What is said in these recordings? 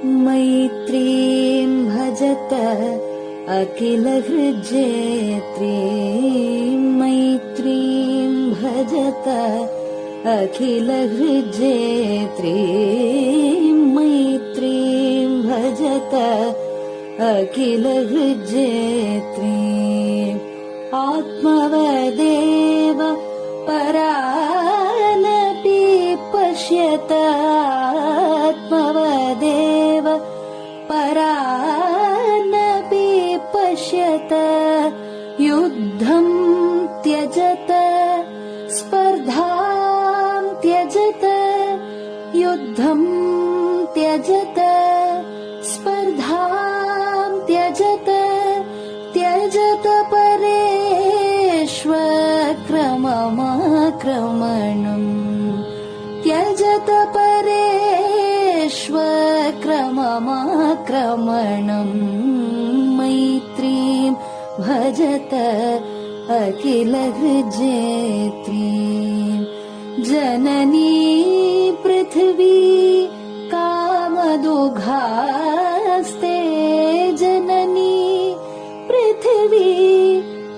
मैत्रीं भजत अखिलहृज्जेत्रीं, मैत्रीं भजत अखिलहृज्जेत्रीं, मैत्रीं भजत अखिलहृज्जेत्रीम्। आत्मवदेव परानपि पश्यत, आत्मवदेव परानपि पश्यत। युद्धं त्यजत स्पर्धां त्यजत, युद्धं त्यजत स्पर्धां त्यजत। त्यजत परेष्वक्रममाक्रमणम्, त्यजत परेष्वक्रममाक्रमणम्। मैत्रीं भजत अखिलहृज्जेत्रीं। जननी पृथिवी कामदुघास्ते, जननी पृथिवी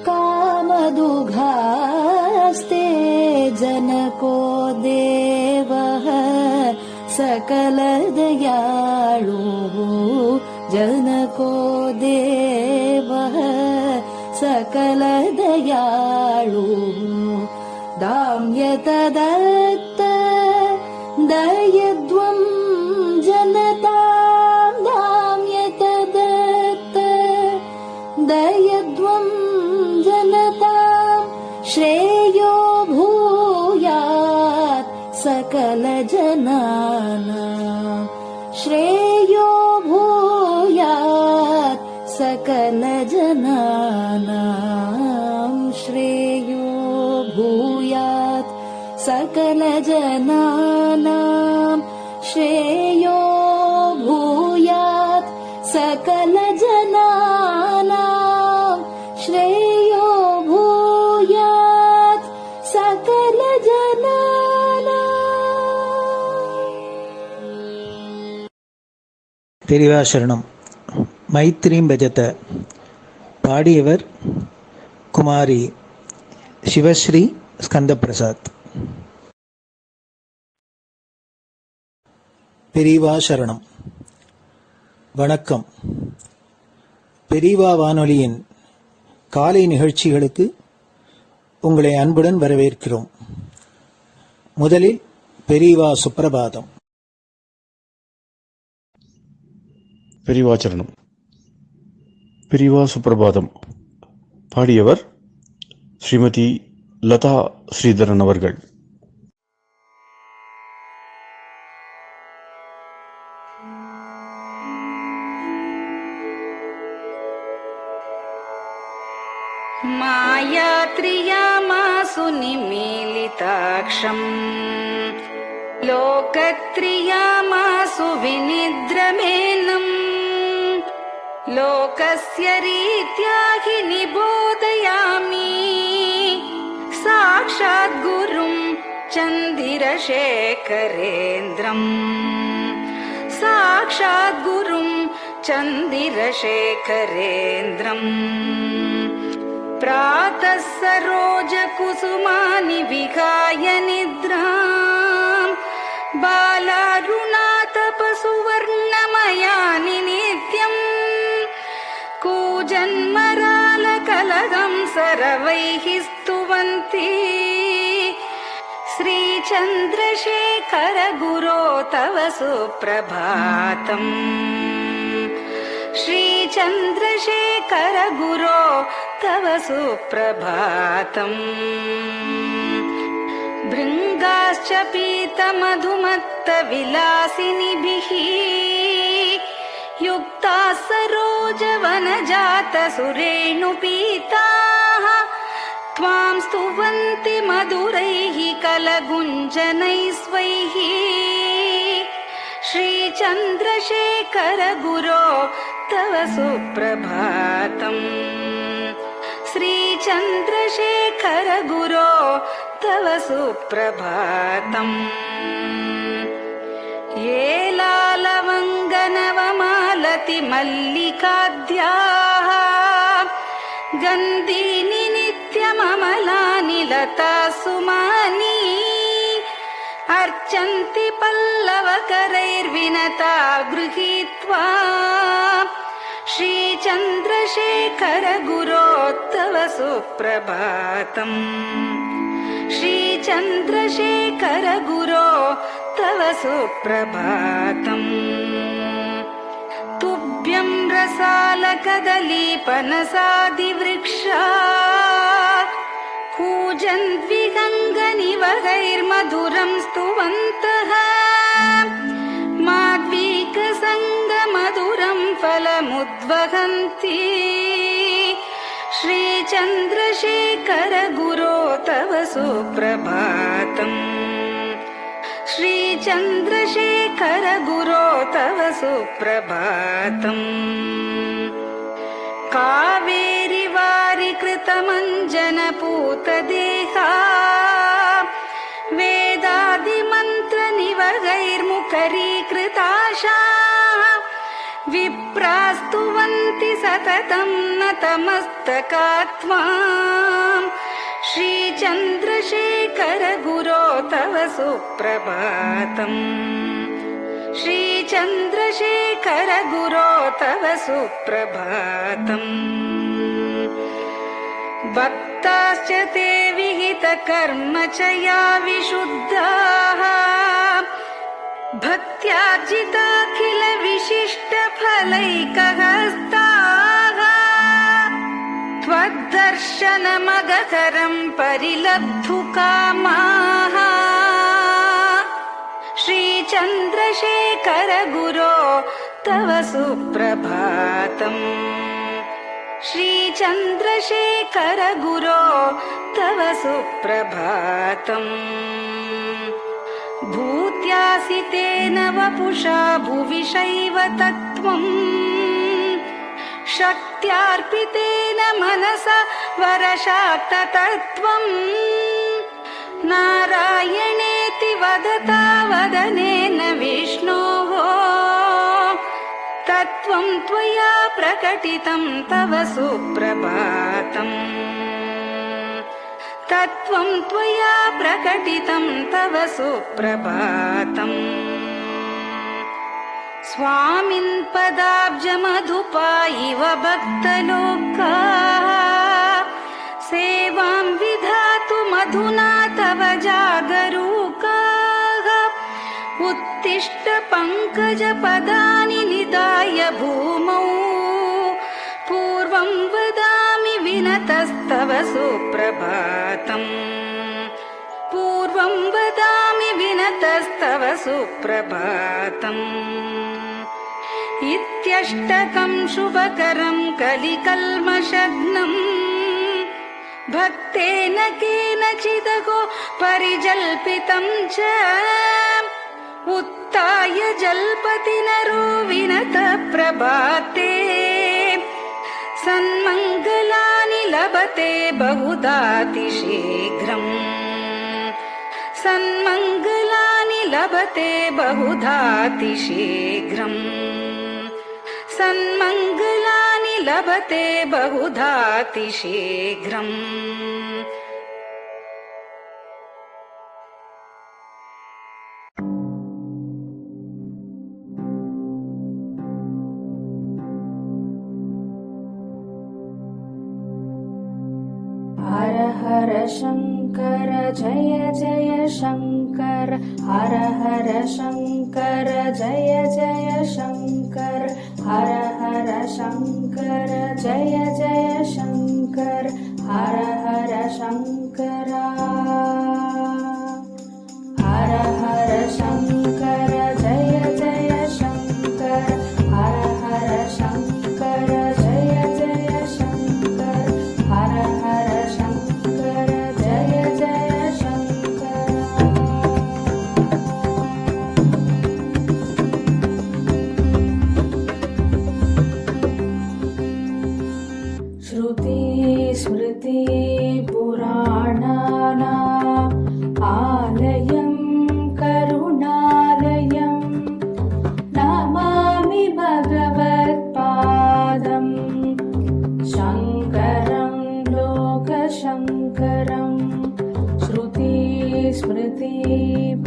कामदुघास्ते। जनको देवः सकलदयाळुः, जनको देवः सकलदयाळुः। दाम्यत दत्त दयध्वं जनतां, दाम्यत दत्त दयध्वं जनतां। श्रेयो भूयात् सकलजनानां, श्रेयो भूयात् सकलजनानां, श्रेयो भूयात् सकलजनानां, श्रेयो भूयात् सकलजनानां, श्रेयो भूयात् सकलजनानां। பெரிவாசரணம். மைத்ரீம் பஜத. பாடியவர் குமாரி சிவஸ்ரீ ஸ்கந்தபிரசாத். பெரிவாசரணம். வணக்கம். பெரிவா வானொலியின் காலை நிகழ்ச்சிகளுக்கு உங்களை அன்புடன் வரவேற்கிறோம். முதலில் பெரிவா சுப்பிரபாதம். பெரிவாச்சரணம். பெரிவா சுப்பிரபாதம். பாடியவர் ஸ்ரீமதி லதா ஸ்ரீதரன் அவர்கள். मायात्रियामासु निमीलिताक्षम्, लोकत्रियामासु विनिद्रमेनम्। लोकस्य रीत्या हि निबोधयामि, साक्षात् गुरुं चन्दिरशेखरेन्द्रम्, साक्षात् गुरुं चन्दिरशेखरेन्द्रम्। प्रातः सरोजकुसुमानि विहाय निद्राम्, बालारुणातपसुवर्णमयानि नित्यम्। कूजन्मरालकलहं सरवैः स्तुवन्ति, श्रीचन्द्रशेखर गुरो तव सुप्रभातम्, श्रीचन्द्रशेखर गुरो तव सुप्रभातम्। भृङ्गाश्च पीतमधुमत्तविलासिनिभिः युक्ताः सरोजवनजातसुरेणुपीताः, त्वां स्तुवन्ति मधुरैः कलगुञ्जनैः स्वैः। श्रीचन्द्रशेखर गुरो तव सुप्रभातम्, श्रीचन्द्रशेखर गुरो तव सुप्रभातम् ये लालवङ्गनवमालति मल्लिकाद्याः गन्धीनि नित्यममलानि लता सुमानि अर्चन्ति पल्लवकरैर्विनता गृहीत्वा श्रीचन्द्रशेखर गुरो तव सुप्रभातम् श्रीचन्द्रशेखर गुरो तव सुप्रभातम् तुभ्यं रसालकदलीपनसादिवृक्षा कूजन्द्विगङ्गनिवगैर्मधुरं स्तुवन्तः माद्वीकसङ्गमधुरं फलमुद्वहन्ति श्रीचन्द्रशेखर गुरो तव सुप्रभातम् श्रीचन्द्रशेखर गुरो तव सुप्रभातम् कावेरि वारिकृतमञ्जनपूतदेहा वेदादिमन्त्रनिवगैर्मुखरीकृताशा विप्रास्तुवन्ति सततं नतमस्तकात्माम् श्रीचन्द्रशेखर गुरो तव सुप्रभातम् श्रीचन्द्रशेखर गुरो तव सुप्रभातम् भक्ताश्च ते विहितकर्मचया विशुद्धाः भक्त्यार्जिताखिल विशिष्टफलैकहस्ताः त्वद्दर्शनमगकरं परिलब्धुकामाः श्रीचन्द्रशेखर गुरो तव सुप्रभातम् श्रीचन्द्रशेखर गुरो तव सुप्रभातम् भूत्यासितेन वपुषा भुविशैव तत्त्वम् शक्त्यार्पितेन मनसा वरशाक्ततत्त्वम् नारायणेति वदता वदनेन विष्णोः तत्त्वं त्वया प्रकटितं तव सुप्रभातम् तत्त्वं त्वया प्रकटितं तव सुप्रभातम् स्वामिन् पदाब्जमधुपा इव भक्तलोकाः सेवां विधातुमधुना तव जागरूकाः उत्तिष्ठ पङ्कजपदानि निधाय भूमौ पूर्वं वदामि विनतस्तव सुप्रभातम् पूर्वं वदामि विनतस्तव सुप्रभातम् इत्यष्टकं शुभकरं कलिकल्मषघ्नम् भक्तेन केनचिदहो परिजल्पितं च उत्थाय जल्पति नरो विनत प्रभाते सन्मङ्गलानि लभते बहुधातिशीघ्रम् सन्मङ्गलानि लभते बहुधातिशीघ्रम् सन्मङ्गलानि लभते बहुधातिशीघ्रम् हर हर शङ्कर जय जय शङ्कर हर हर शङ्कर जय जय शङ्कर हर हर शङ्कर जय जय शङ्कर हर हर शङ्कर हर हर शङ्कर जय जय शङ्कर हर हर शङ्कर जय जय शङ्कर हर हर शङ्कर जय जय शङ्कर श्रुति स्मृति पुराणानाम् स्मृतिपुराणानाम्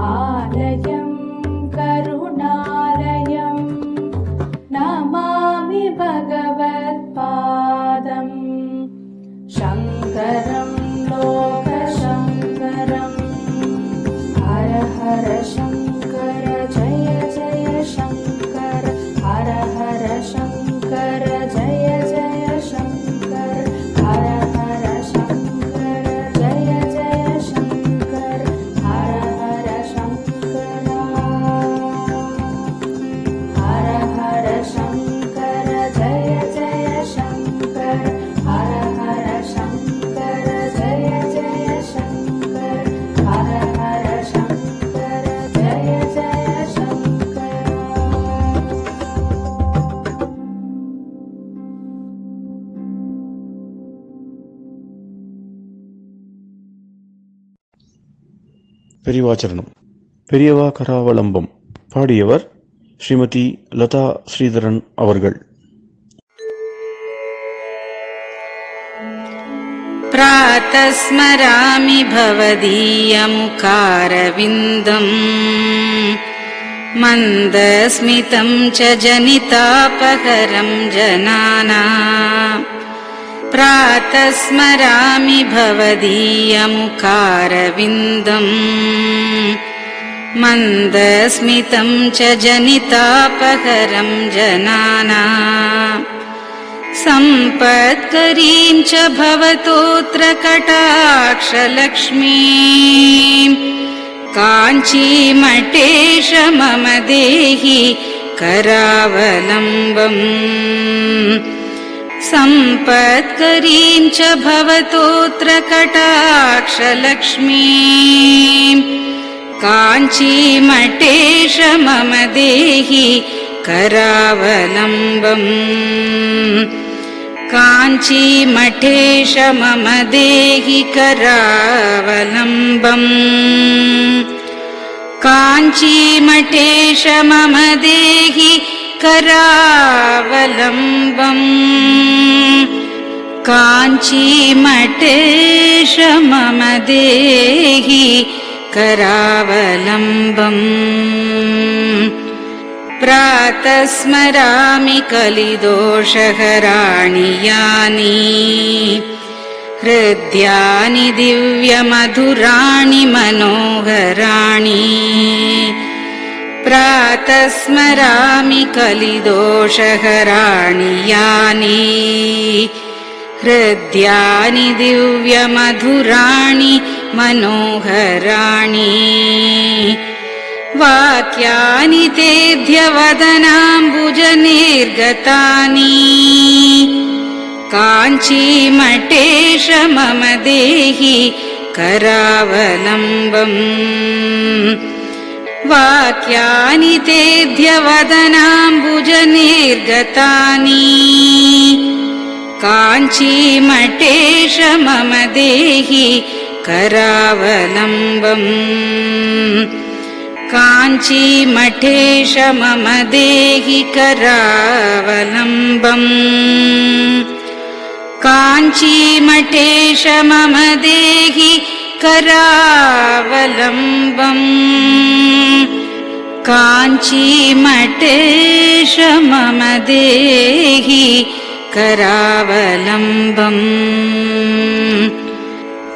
आलयं करुणालयं नमामि भगवत्पादम् शङ्करं लोकशङ्करम् हर हर शङ्कर जय जय शङ्कर हर हर शङ्कर जय जय शङ्कर हर हर शङ्कर जय जय शङ्कर हर हर शङ्कर हर हर शङ्कर जय जय शङ्कर हर हर शङ्कर जय जय शङ्कर हर हर शङ्कर जय जय शङ्कर பெரியவாச்சரணம். பெரியவா கராவலம்பம். பாடியவர் ஸ்ரீமதி லதா ஸ்ரீதரன் அவர்கள். प्रातः स्मरामि भवदीयमुखारविन्दम् मन्दस्मितं च जनितापहरं जनानाम् प्रातः स्मरामि भवदीयमुखारविन्दम् मन्दस्मितं च जनितापहरं जनानाम् सम्पत्करीं च भवतोऽत्र कटाक्षलक्ष्मीं काञ्चीमठेश मम देहि करावलम्बम् सम्पत्करीं च भवतोऽत्र कटाक्षलक्ष्मीं काञ्चीमठेश मम देहि करावलम्बम् काञ्चीमठेश मम देहि करावलम्बम् काञ्चीमठेश मम देहि करावलम्बम् काञ्चीमठेश मम देहि करावलम्बम् प्रातः स्मरामि कलिदोषहराणि यानि हृद्यानि दिव्यमधुराणि मनोहराणि प्रातः स्मरामि कलिदोषहराणि यानि हृद्यानि दिव्यमधुराणि मनोहराणि वाक्यानि तेऽध्यवदनाम्बुजनिर्गतानि काञ्चीमठेश मम देहि करावलम्बम् वाक्यानि तेऽध्यवदनाम्बुजनिर्गतानि काञ्चीमठेश मम देहि करावलम्बम् काञ्चीमठेश मम देहि करावलम्बम् काञ्चीमठेश मम देहि करावलम्बम् काञ्चीमठेश मम देहि करावलम्बम्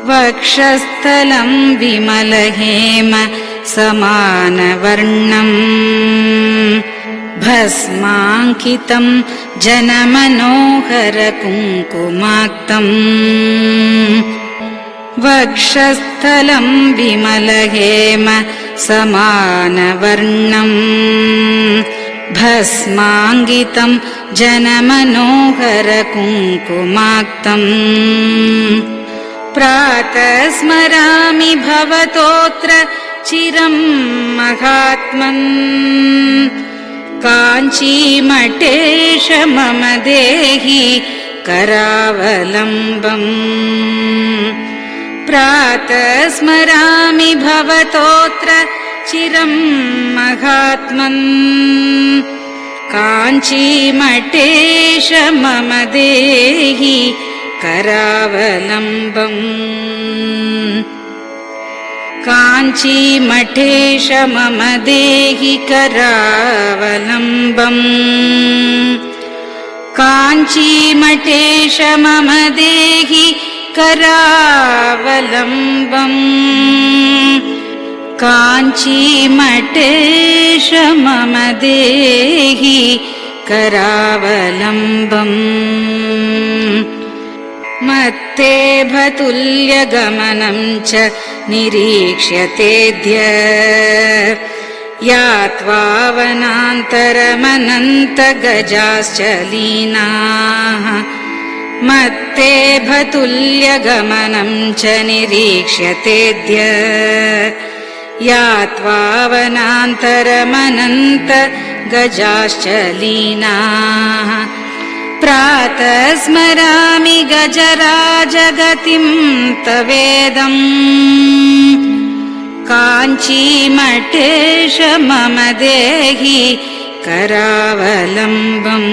वक्षस्थलं विमलहेम समानवर्णम् भस्माङ्कितं जनमनोहर कुङ्कुमाक्तम् वक्षस्थलं विमलहेम समानवर्णम् भस्माङ्कितं जनमनोहर कुङ्कुमाक्तम् प्रातः स्मरामि भवतोऽत्र चिरं महात्मन् काञ्चीमठेश मम देहि करावलम्बम् प्रातः स्मरामि भवतोऽत्र चिरं महात्मन् काञ्चीमठेश मम देहि करावलम्बम् काञ्चीमठेश मम देहि करावलम्बम् काञ्चीमठेश मम देहि करावलम्बम् काञ्चीमठेश मम देहि करावलम्बम् मत्तेभतुल्यगमनं च निरीक्ष्यतेऽद्य यात्वा वनान्तरमनन्तगजाश्च लीनाः मत्तेभतुल्यगमनं च निरीक्ष्यतेऽद्य यात्वा वनान्तरमनन्तगजाश्च लीनाः प्रातः स्मरामि गजराजगतिं तवेदम् काञ्चीमठेश मम देहि करावलम्बम्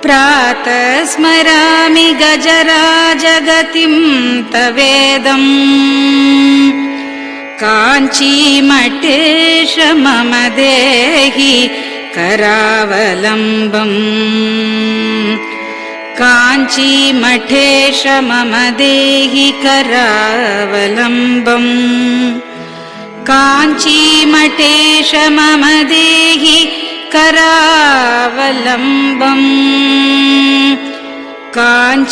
प्रातः स्मरामि गजराजगतिं तवेदम् काञ्चीमठेश मम देहि करावलम्बम् काञ्चीमठेश मम देहि करावलम्बम् काञ्चीमठेश मम देहि करावलम्बम् काञ्चीमठेश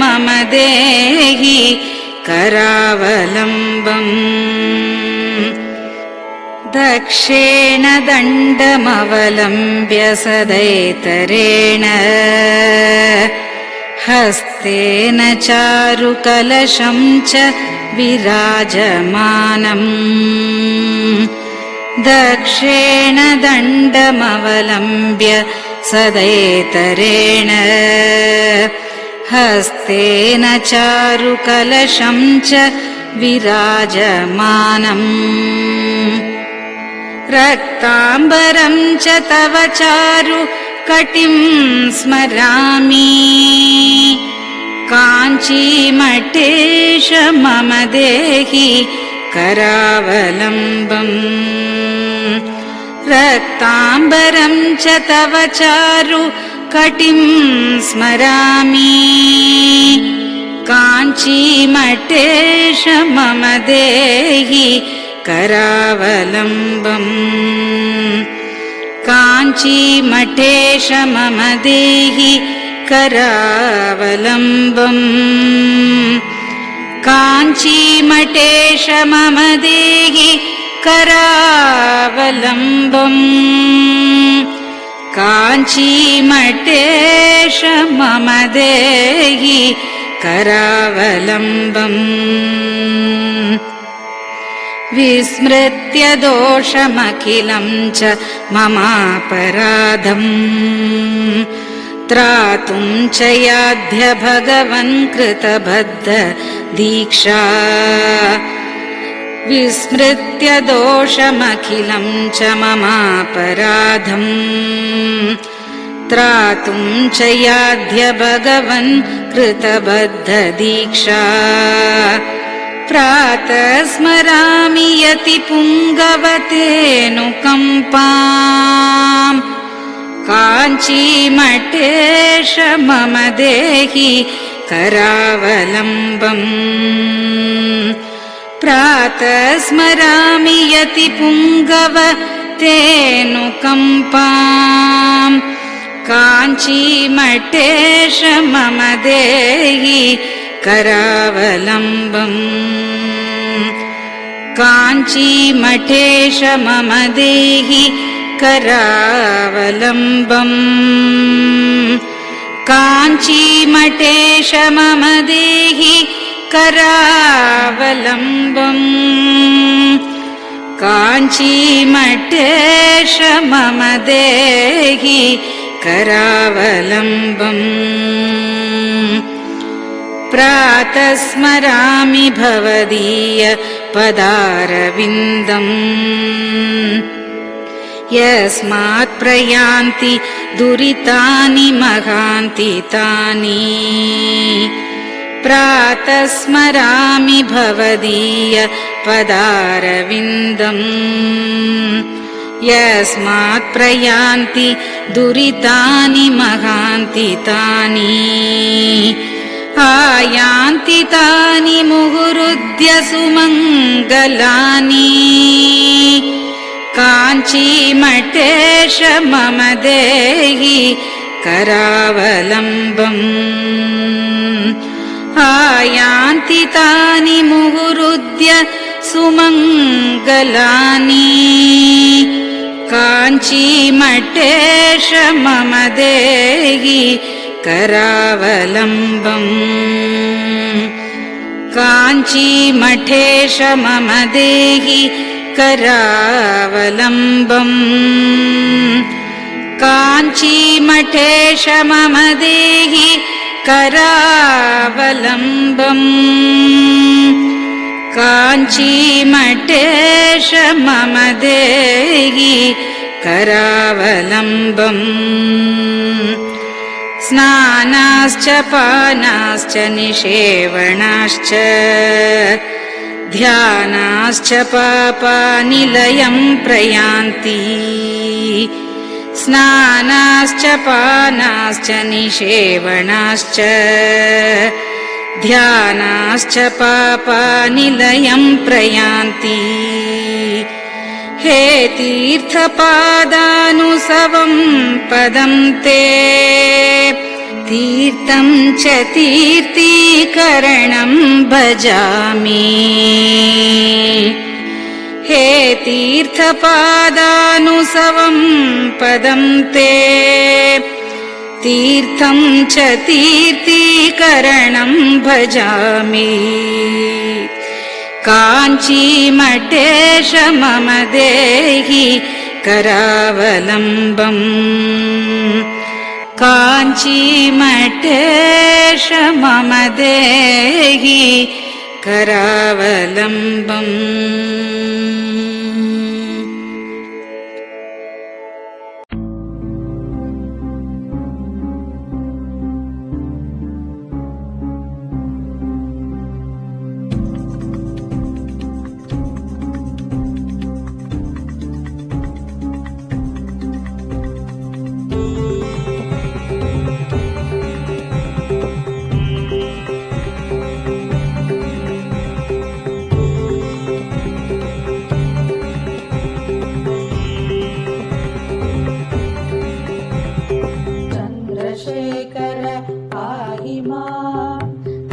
मम देहि करावलम्बम् दक्षेण दण्डमवलम्ब्य सदैतरेण हस्तेन चारुकलशं च विराजमानम् दक्षेण दण्डमवलम्ब्य सदैतरेण हस्तेन चारुकलशं च विराजमानम् रक्ताम्बरं च तव चारु कटिं स्मरामि काञ्चीमठेश मम देहि करावलम्बम् रक्ताम्बरं च तव चारु कटिं स्मरामि काञ्चीमठेश मम देहि करावलम्बम् काञ्चीमठेश मम देहि करावलम्बम् काञ्चीमठेश मम देहि करावलम्बम् काञ्चीमठेश मम देहि करावलम्बम् विस्मृत्य दोषमखिलं च ममापराधम् त्रातुं च याध्य भगवन् कृतबद्ध दीक्षा विस्मृत्य दोषमखिलं च ममापराधम् त्रातुं च याध्य भगवन् कृतबद्ध दीक्षा प्रातः स्मरामि यतिपुङ्गवतेऽनुकम्पाम् काञ्चीमठेश मम देहि करावलम्बम् प्रातः स्मरामि यतिपुङ्गवतेऽनुकम्पाम् काञ्चीमठेश मम देहि करावलम्बम् काञ्चीमठेश मम देहि करावलम्बम् काञ्चीमठेश मम देहि करावलम्बम् काञ्चीमठेश मम देहि करावलम्बम् प्रातः स्मरामि भवदीय पदारविन्दम् यस्मात् प्रयान्ति दुरितानि महान्ति तानि प्रातः स्मरामि भवदीय पदारविन्दम् यस्मात् प्रयान्ति दुरितानि महान्ति तानि आयान्ति तानि मुहुरुद्य सुमङ्गलानि काञ्चीमठेश मम देहि करावलम्बम् आयान्ति तानि मुहुरुद्य सुमङ्गलानि काञ्चीमठेश मम देहि करावलम्बम् काञ्चीमठेश मम देहि करावलम्बम् काञ्चीमठेश मम देहि करावलम्बम् काञ्चीमठेश मम देहि करावलम्बम् स्नानाश्च पानाश्च निषेवणाश्च ध्यानाश्च पापानिलयं प्रयान्ति स्नानाश्च पानाश्च निषेवणाश्च ध्यानाश्च पापानिलयं प्रयान्ति हे तीर्थपादानुसवं पदं ते तीर्थं च तीर्थीकरणं भजामि हे तीर्थपादानुसवं पदं ते तीर्थं च तीर्थीकरणं भजामि काञ्चीमठेश मम देहि करावलम्बम् काञ्चीमठेश मम देहि करावलम्बम्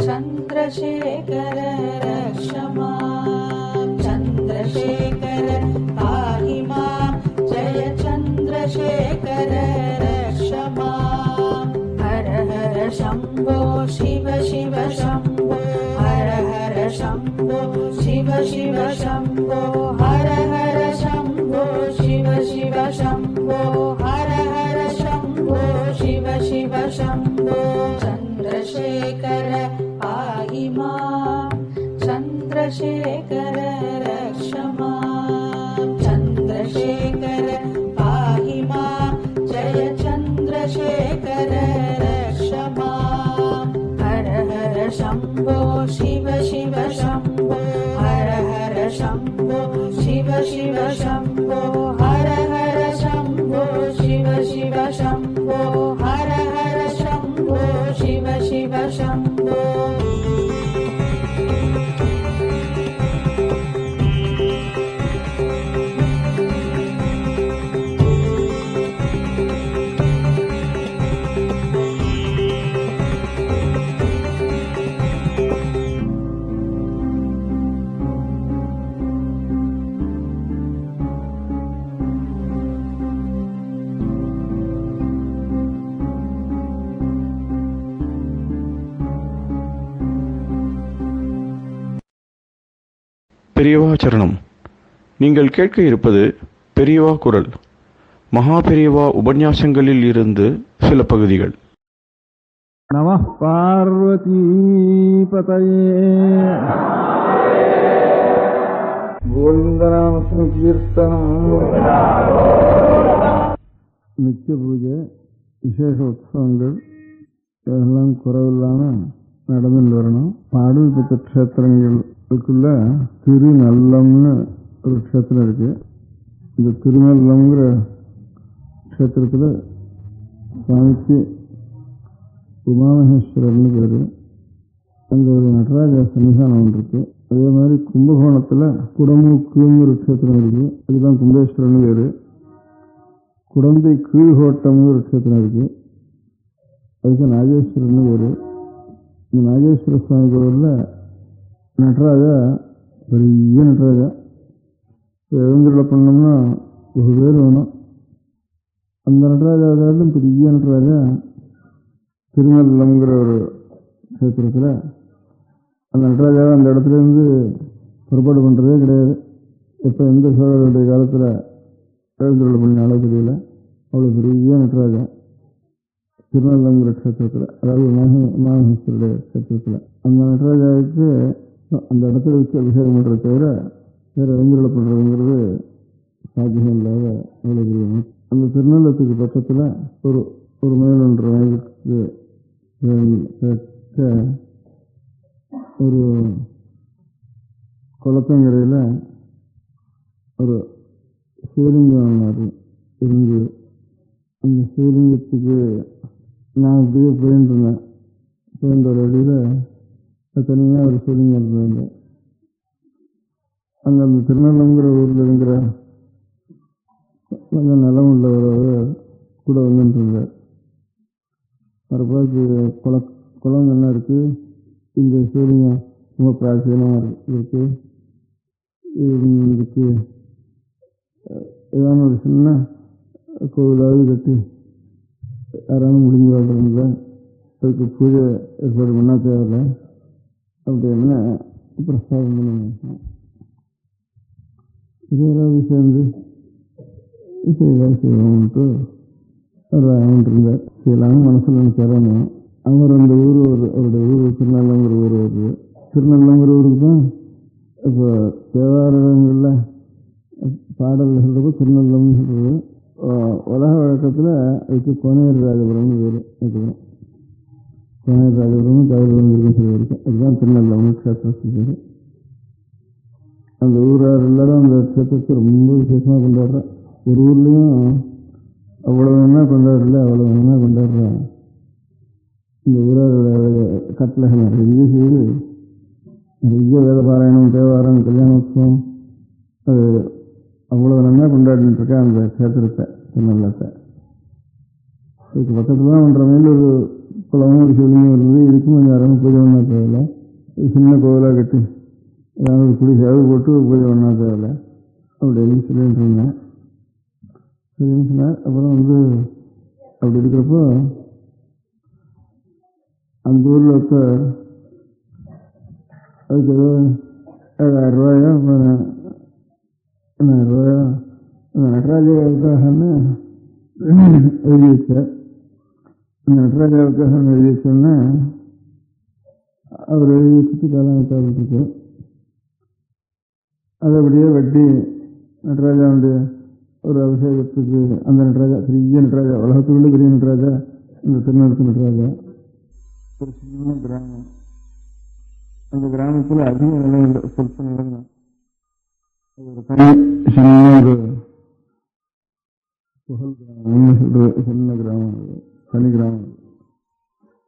चन्द्रशेखर रक्ष मां चन्द्रशेखर पाहि मां जय चन्द्रशेखर रक्ष मां हर हर शम्भो शिव शिव शम्भो हर हर शम्भो शिव शिव शम्भो हर हर शम्भो शिव शिव शम्भो हर हर शम्भो शिव शिव शम्भो चन्द्रशेखर पाहि मां चन्द्रशेखर रक्ष मां चन्द्रशेखर पाहि मां जय चन्द्रशेखर रक्ष मां हर हर शम्भो शिव शिव शम्भो हर हर शम्भो शिव शिव शम्भो हर हर शम्भो शिव शिव शम्भो हर हर शम्भो शिव शिव शम्भो பெரியவா சரணம். நீங்கள் கேட்க இருப்பது பெரியவா குரல். மகா பெரியவா உபன்யாசங்களில் இருந்து சில பகுதிகள். நமः பார்வதி பதயே. கோவிந்தநாம சங்கீர்த்தனம். நித்திய பூஜை, விசேஷ உற்சவங்கள் எல்லாம் குறைவில்லாமல் நடந்துட்டு வரணும். பாடல் பெற்ற க்ஷேத்திரங்களுக்குள்ள திருநல்லம்னு ஒரு க்ஷேத்திரம் இருக்கு. இந்த திருநல்லம்ங்கிற க்ஷேத்திரத்தில் சுவாமிக்கு உமாமகேஸ்வரர்னு பேர். அங்கே ஒரு நடராஜ சன்னிதானம் ஒன்று இருக்கு. அதே மாதிரி கும்பகோணத்தில் குடமூக்குன்னு ஒரு க்ஷேத்திரம் இருக்கு. அதுதான் கும்பேஸ்வரன் பேர். குடந்தை கீழ்கோட்டம்னு ஒரு க்ஷேத்திரம் இருக்கு. அதுக்கு நாகேஸ்வரன் பேர். இந்த நாகேஸ்வர சுவாமி கோவிலில் நடராஜா பெரிய நடராஜா. எழுந்துள்ள பண்ணோம்னா ஒரு பேர் வேணும். அந்த நடராஜாவிலும் பெரிய நடராஜா திருநல்லம்ங்கிற ஒரு க்ஷேத்திரத்தில் அந்த நடராஜாவை அந்த இடத்துலேருந்து புறப்பாடு பண்ணுறதே கிடையாது. எப்போ எந்த சோழருடைய காலத்தில் எழுந்துள்ள பண்ணினாலும் தெரியல. அவ்வளோ பெரிய நடராஜா திருநல்லம்ங்கிற க்ஷேத்திரத்தில், அதாவது மகாமகேஸ்வருடைய க்ஷேத்திரத்தில். அந்த நடராஜாவுக்கு அந்த இடத்துல வச்சு அபிஷேகம் பண்ணுறத தவிர வேறு எழுந்துள்ள பண்ணுறதுங்கிறது சாத்தியம் இல்லாத அவ்வளோ பெரிய. அந்த திருநல்லத்துக்கு பக்கத்தில் ஒரு மைல் 1.5 மைலுக்கு ஒரு குளத்தங்கரையில் ஒரு சிவலிங்கம் இருந்து, அந்த சிவலிங்கத்துக்கு நான் இப்படியே போயிட்டு இருந்தேன். போயின்ற ஒரு வழியில் தனியாக ஒரு சிவலிங்கம் இருந்தேன். அங்கே அந்த திருநல்லங்கிற ஊரில் இருக்கிற கொஞ்சம் நிலம் உள்ளவர் கூட வந்துட்டு இருந்தார். மறுபாக்கு குளம் என்ன இருக்குது, இந்த சிவலிங்கம் ரொம்ப பிராச்சீனமாக இருக்கு, இதுக்கு ஏதாவது ஒரு சின்ன கோவிலாவது கட்டி யாராவது முடிஞ்சு வாழ்றதுல அதுக்கு பூஜை ஏற்பாடு பண்ணா தேவையில்லை அப்படின்னு பிரஸ்தாபம் பண்ணுங்க. யாராவது சேர்ந்து செய்வோம்ட்டு இருந்தார். செய்யலாம்னு மனசில் நினைச்சாரானு அவர் அந்த ஊர் அவருடைய ஊர் திருநல்லங்கிற ஊர் வருது. திருநல்லங்கிற ஊருக்கு தான் இப்போ தேவாரங்களில் பாடல்கள் சொல்கிறப்போ திருநல்லம்னு சொல்கிறது. உலக வழக்கத்தில் அதுக்கு கோனேர் ராஜபுரம்னு பேர். அதுக்கப்புறம் கோனேர் ராஜபுரம் காவிரிபுரம் இருக்குன்னு சொல்லி இருக்கும். அதுதான் திருநல்லம்னு க்ஷேத்திரத்துக்கு பேர். அந்த ஊரார் எல்லாரும் அந்த க்ஷேத்திரத்தை ரொம்ப விசேஷமாக கொண்டாடுறா. ஒரு ஊர்லேயும் அவ்வளோ வேணா கொண்டாடல, அவ்வளோ வேணா கொண்டாடுறா. இந்த ஊராரோட கட்டளைகள் நிறைய செய்து நிறைய வேத பாராயணம், தேவாரம், கல்யாணோத்சவம் அது அவ்வளோ நல்லா கொண்டாடிட்டு இருக்கேன் அந்த க்ஷேத்திரத்தை திருநல்லத்தை. இதுக்கு பக்கத்தில் தான் 1.5 மைல் ஒரு குளமும் ஒரு சிவலிங்கம் இருந்தது. இதுக்கும் கொஞ்சம் யாரும் பூஜை பண்ணா தேவையில்லை. சின்ன கோவிலாக கட்டி ஏதாவது ஒரு குடி சேவை போட்டு பூஜை பண்ணா தேவையில்லை அப்படின்னு சொல்லிட்டு இருந்தேன். சரின்னு சொன்னார். அப்புறம் அப்படி இருக்கிறப்போ அந்த ஊரில் ஒருத்தர் அதுக்கு ஏதோ 7,000 ரூபாயோ 10,000 ரூபாயோ அந்த நடராஜாவுக்காகன்னு எழுதி வச்சார். அந்த நடராஜாவுக்காக எழுதி வச்சோன்னா அவர் எழுதி வச்சுட்டு காலத்தாருக்கு அதை அப்படியே வட்டி நடராஜாவுடைய ஒரு அபிஷேகத்துக்கு அந்த நடராஜா பெரிய நடராஜா, உலகத்துக்குள்ள பெரிய நடராஜா இந்த திருநெல்வேலி நடராஜா. ஒரு சின்ன கிராமம். அந்த கிராமத்தில் அதிக நிலையில் சொற்ப நிலைங்க ஒரு சின்ன ஒரு புகழ் கிராமம் சொல்றது. சின்ன கிராமம், தனி கிராமம்.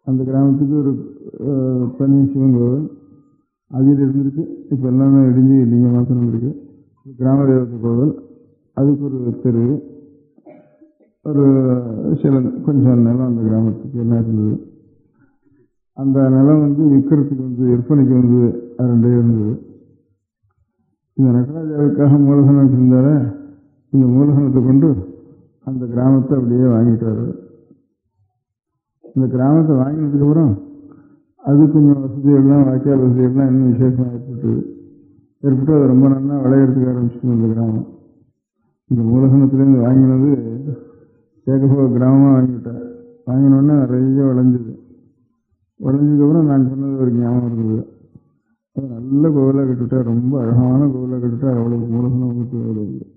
அந்த கிராமத்துக்கு ஒரு தனி சிவன் கோவில் அதில் இருந்திருக்கு. இப்போ எல்லாமே இடிஞ்சு இல்லைங்க மாத்திரம் இருந்திருக்கு. கிராம தேவத்தை கோவில், அதுக்கு ஒரு தெரு, ஒரு சில கொஞ்சம் நிலம் அந்த கிராமத்துக்கு என்ன இருந்தது. அந்த நிலம் விற்கிறதுக்கு விற்பனைக்கு 2 இருந்தது. இந்த நடராஜாவுக்காக மூலதனம் வச்சிருந்தால இந்த மூலதனத்தை கொண்டு அந்த கிராமத்தை அப்படியே வாங்கிட்டாரு. இந்த கிராமத்தை வாங்கினதுக்கப்புறம் அது கொஞ்சம் வசதிகள்லாம், வாய்க்கால் வசதிகள்லாம் இன்னும் விசேஷமாக ஏற்பட்டு அது ரொம்ப நல்லா விளையாடுறதுக்கு ஆரம்பிச்சிட்டு இந்த கிராமம். இந்த மூலதனத்துலேருந்து வாங்கினது ஏகபோக கிராமமாக வாங்கிவிட்டார். வாங்கினோடனே நிறைய விளைஞ்சது. விளைஞ்சதுக்கப்புறம் நான் சொன்னது ஒரு ஞாபகம் இருந்தது. அது நல்ல கோவிலாக கட்டுவிட்டார், ரொம்ப அழகான கோவிலாக கட்டுவிட்டார். அவ்வளோ மூலதனம் கோவில் இல்லை.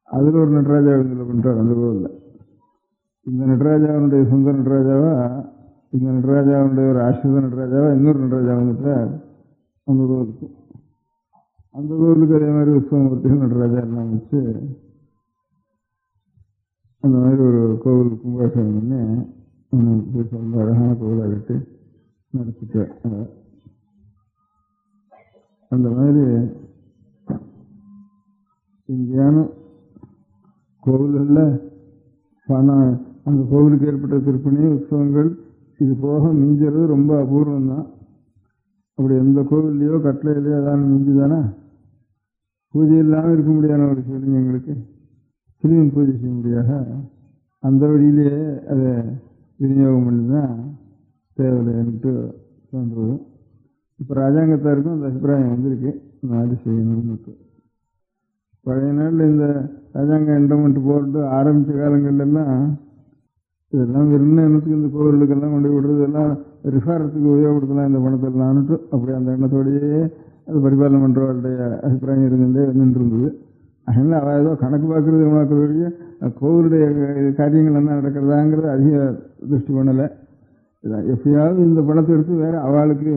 அதில் ஒரு நடராஜா எழுந்தில் பண்ணிட்டார் அந்த கோவிலில். இந்த நடராஜாவுடைய சொந்த நடராஜாவா இந்த நடராஜாவுடைய ஒரு ஆசிரித நடராஜாவா இன்னொரு நடராஜா வந்துட்டு அந்த கோவிலுக்கு அதே மாதிரி உற்சவமூர்த்திகள் நடராஜா எல்லாம் வச்சு அந்த மாதிரி ஒரு கோவில் கும்பாபிஷேகம் பண்ணி ரொம்ப அழகான கோவிலாக கட்டி நடத்திட்டு அந்த மாதிரி எங்கேயான கோவில்களில் பணம் அந்த கோவிலுக்கு ஏற்பட்ட திருப்பணி உற்சவங்கள் இது போக மிஞ்சுறது ரொம்ப அபூர்வம் தான். அப்படி எந்த கோவில்லையோ கட்டளையிலையோ அதான் மிஞ்சி தானே பூஜை இல்லாமல் இருக்க முடியாத ஒரு சிவலிங்கங்களுக்கு சிறுவன் பூஜை செய்ய முடியாத அந்த வழியிலேயே அதை விநியோகம் பண்ணி தான் தேவையில்லைன்ட்டு தோன்றுவது. இப்போ ராஜாங்கத்தாருக்கும் அந்த அபிப்பிராயம் வந்திருக்கு, இந்த மாதிரி செய்யணும்னு. பழைய நாளில் இந்த ராஜாங்க என்டமெண்ட் போர்டு ஆரம்பித்த காலங்கள்லாம் இதெல்லாம் வெறும் எண்ணத்துக்கு இந்த கோவிலுக்கெல்லாம் கொண்டு விடுறது எல்லாம் ரிஃபாரத்துக்கு உபயோகப்படுத்தலாம் இந்த பணத்தெல்லாம்னுட்டு அப்படி அந்த எண்ணத்தோடையே அது பரிபாலனை பண்ணுறவருடைய அபிப்பிராயம் இருந்தது. அதனால் அவள் ஏதோ கணக்கு பார்க்குறது கோவிலுடைய காரியங்கள் என்ன நடக்கிறதாங்கிறது அதிக திருஷ்டி பண்ணலை. எப்பயாவது இந்த பணத்தை எடுத்து வேறு அவளுக்கு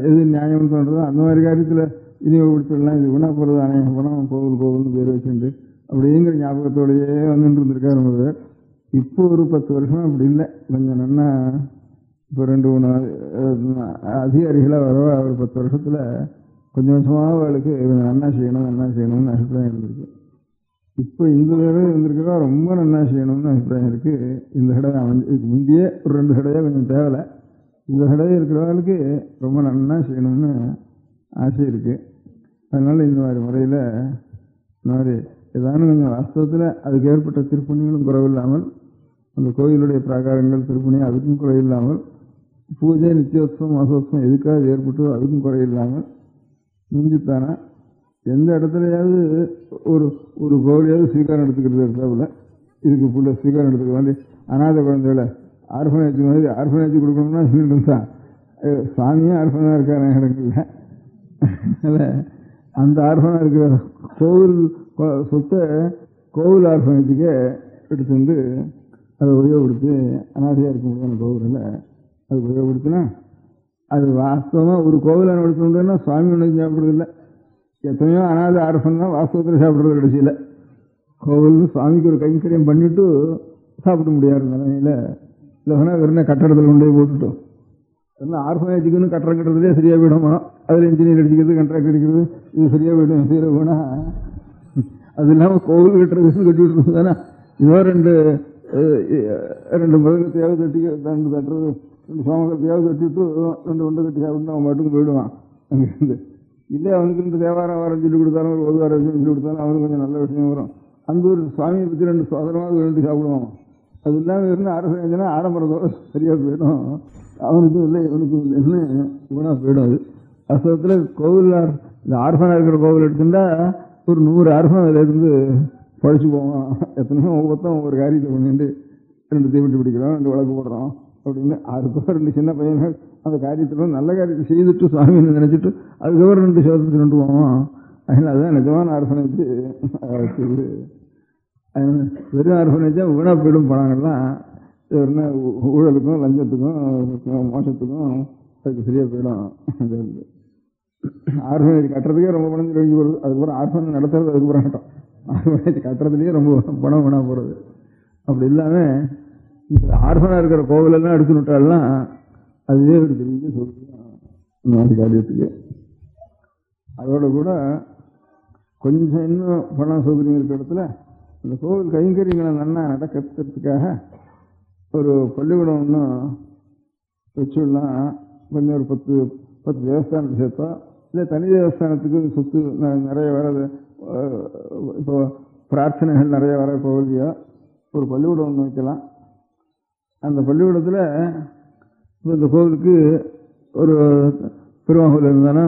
எது நியாயம்னு தோன்றதோ அந்த மாதிரி காரியத்தில் விநியோகப்படுத்தலாம். இது வீணாக போகிறது அநேக பணம் கோவில்னு பேர் வச்சுட்டு அப்படிங்கிற ஞாபகத்தோடையே வந்துட்டு இருந்திருக்காரு ரொம்ப பேர். இப்போ ஒரு 10 வருஷம் அப்படி இல்லை, கொஞ்சம் நல்லா இப்போ 2-3 அதிகாரிகளாக வரவா ஒரு 10 வருஷத்தில் கொஞ்சம் கொஞ்சமாக அவளுக்கு நன்னா செய்யணும்னு அபிப்பிராயம் இருந்திருக்கு. இப்போ இந்த தடவை இருந்திருக்கிறா ரொம்ப நன்னா செய்யணும்னு அபிப்பிராயம் இருக்குது. இந்த தடவை இதுக்கு முந்தையே ஒரு 2 தடவை கொஞ்சம் தேவலை, இந்த தடவை இருக்கிறவர்களுக்கு ரொம்ப நன்னா செய்யணும்னு ஆசை இருக்குது. அதனால் இந்த மாதிரி முறையில் இந்த மாதிரி ஏதானு கொஞ்சம் வாஸ்தவத்தில் அதுக்கு ஏற்பட்ட திருப்பணிகளும் குறைவில்லாமல், அந்த கோயிலுடைய பிராகாரங்கள் திருப்பணி அதுக்கும் குறையில்லாமல், பூஜை நித்தியோத்சவம் மாசோத்சவம் எதுக்காக ஏற்பட்டு அதுக்கும் குறையில்லாமல் மிஞ்சித்தானே எந்த இடத்துலையாவது ஒரு கோவிலையாவது ஸ்வீகாரம் எடுத்துக்கிறது இருக்காப்புல இதுக்கு புள்ள ஸ்வீகாரம் எடுத்துக்க வேண்டி அநாத குழந்தைகளை ஆர்ஃபனேஜ் மாதிரி ஆர்ஃபனேஜ் கொடுக்கணும்னா சொல்லிட்டு தான் சுவாமியே ஆர்ஃபனாக இருக்காரு இடங்கள்ல. அதில் அந்த ஆர்ஃபனாக இருக்கிற கோவில் சொத்தை கோவில் ஆர்ஃபனேஜுக்கே எடுத்து வந்து அதை உபயோகப்படுத்தி அநாதையாக இருக்க முடியாத கோவிலில் அது உபயோகப்படுத்தினா அது வாஸ்தவமாக ஒரு கோவிலை நடத்தணுன்னா சுவாமி ஒன்றும் சாப்பிட்றதில்லை. எத்தனையோ அநாத ஆர்ஃபன் தான் வாஸ்தவத்தில் சாப்பிட்றது கடைசியில். கோவில் சுவாமிக்கு ஒரு கைங்கரியம் பண்ணிவிட்டு சாப்பிட முடியாத நிலைமையில் இல்லைன்னா வெறும் கட்டடத்தில் கொண்டு போய் போட்டுட்டோம். ஏன்னா ஆர்ஃபனேஜுக்குன்னு கட்டடம் கட்டுறதுலேயே சரியாக போயிடுமா, அதில் இன்ஜினியர் அடிக்கிறது கண்ட்ராக்ட் அடிக்கிறது இது சரியாக போயிடும். சரியாக போனால் அது இல்லாமல் கோவில் கட்டுறதுன்னு கட்டி விட்டுருது தானே. இதோ 2 மிருகத்தையாவது தட்டுறது 2 சோமகத்தையாவது கட்டிவிட்டு 2 ஒன்றை கட்டி சாப்பிட்டு அவன் மட்டும் போயிடுவான் அங்கேருந்து. இல்லை அவனுக்கு 2 தேவாரம் வாரம் சொல்லி கொடுத்தாலும் ஒரு வாரம் சொல்லி கொடுத்தாலும் அவனுக்கு கொஞ்சம் நல்ல விஷயம் வரும். அந்த ஒரு சுவாமியை பற்றி 2 சோதனமாக 2 சாப்பிடுவான். அது இல்லாமல் இருந்தால் ஆரம்பிச்சுன்னா ஆடம்பரத்தோடு சரியாக போயிடும். அவனுக்கும் இல்லை இவனுக்கும் இல்லைன்னு இவனாக போயிடும். அது வாஸ்தவத்தில் கோவில் இந்த ஆர்ஃபனாக இருக்கிற கோவில் எடுத்துட்டா ஒரு 100 ஆர்ஃபன் அதில் இருந்து பழிச்சு போவான். எத்தனையோ ஒவ்வொரு காரியத்தை பண்ணிட்டு 2 தீவெட்டி பிடிக்கிறோம், 2 விளக்கு போடுறோம் அப்படின்னு அதுக்கோ 2 சின்ன பையன்கள் அந்த காரியத்தில் நல்ல காரியத்தை செய்துட்டு சுவாமின்னு நினச்சிட்டு அதுக்கப்புறம் 2 சோதத்தை கொண்டு போவான். அதனால் அதுதான் நிஜமான ஆர்ஃபனேஜ். வெறும் ஆர்ஃபனேஜா வீணாக போயிடும் பணங்கள்லாம் ஊழலுக்கும் லஞ்சத்துக்கும் மோசத்துக்கும் அதுக்கு சரியாக போயிடும். ஆர்ஃபனேஜ் கட்டுறதுக்கே ரொம்ப பணம் கழிஞ்சு போகிறது. அதுக்கப்புறம் ஆர்ஃபனேஜ் நடத்துறது அதுக்கப்புறம் கட்டம். ஆர்ஃபனேஜ் கட்டுறதுலேயே ரொம்ப பணம் வீணாக போகிறது. அப்படி இல்லாமல் இந்த ஆர்ஃபனாக இருக்கிற கோவிலெல்லாம் எடுத்து விட்டாலாம் அதுவே ஒரு பெரிய சொல்லுங்க காரியத்துக்கு. அதோட கூட கொஞ்சம் இன்னும் பணம் சௌகரியம் இருக்கிற இடத்துல அந்த கோவில் கைங்கரியங்களை நல்லா நடக்கிறதுக்காக ஒரு பள்ளிக்கூடம் ஒன்றும் வச்சுடலாம். கொஞ்சம் ஒரு 10 தேவஸ்தானத்தை சேர்த்தோம். இல்லை தனி தேவஸ்தானத்துக்கு சொத்து நிறைய வர்றது, இப்போ பிரார்த்தனைகள் நிறைய வர கோவிலையோ ஒரு பள்ளிக்கூடம் ஒன்று வைக்கலாம். அந்த பள்ளிக்கூடத்தில் இந்த கோவிலுக்கு ஒரு பெருமாவில் இருந்தானா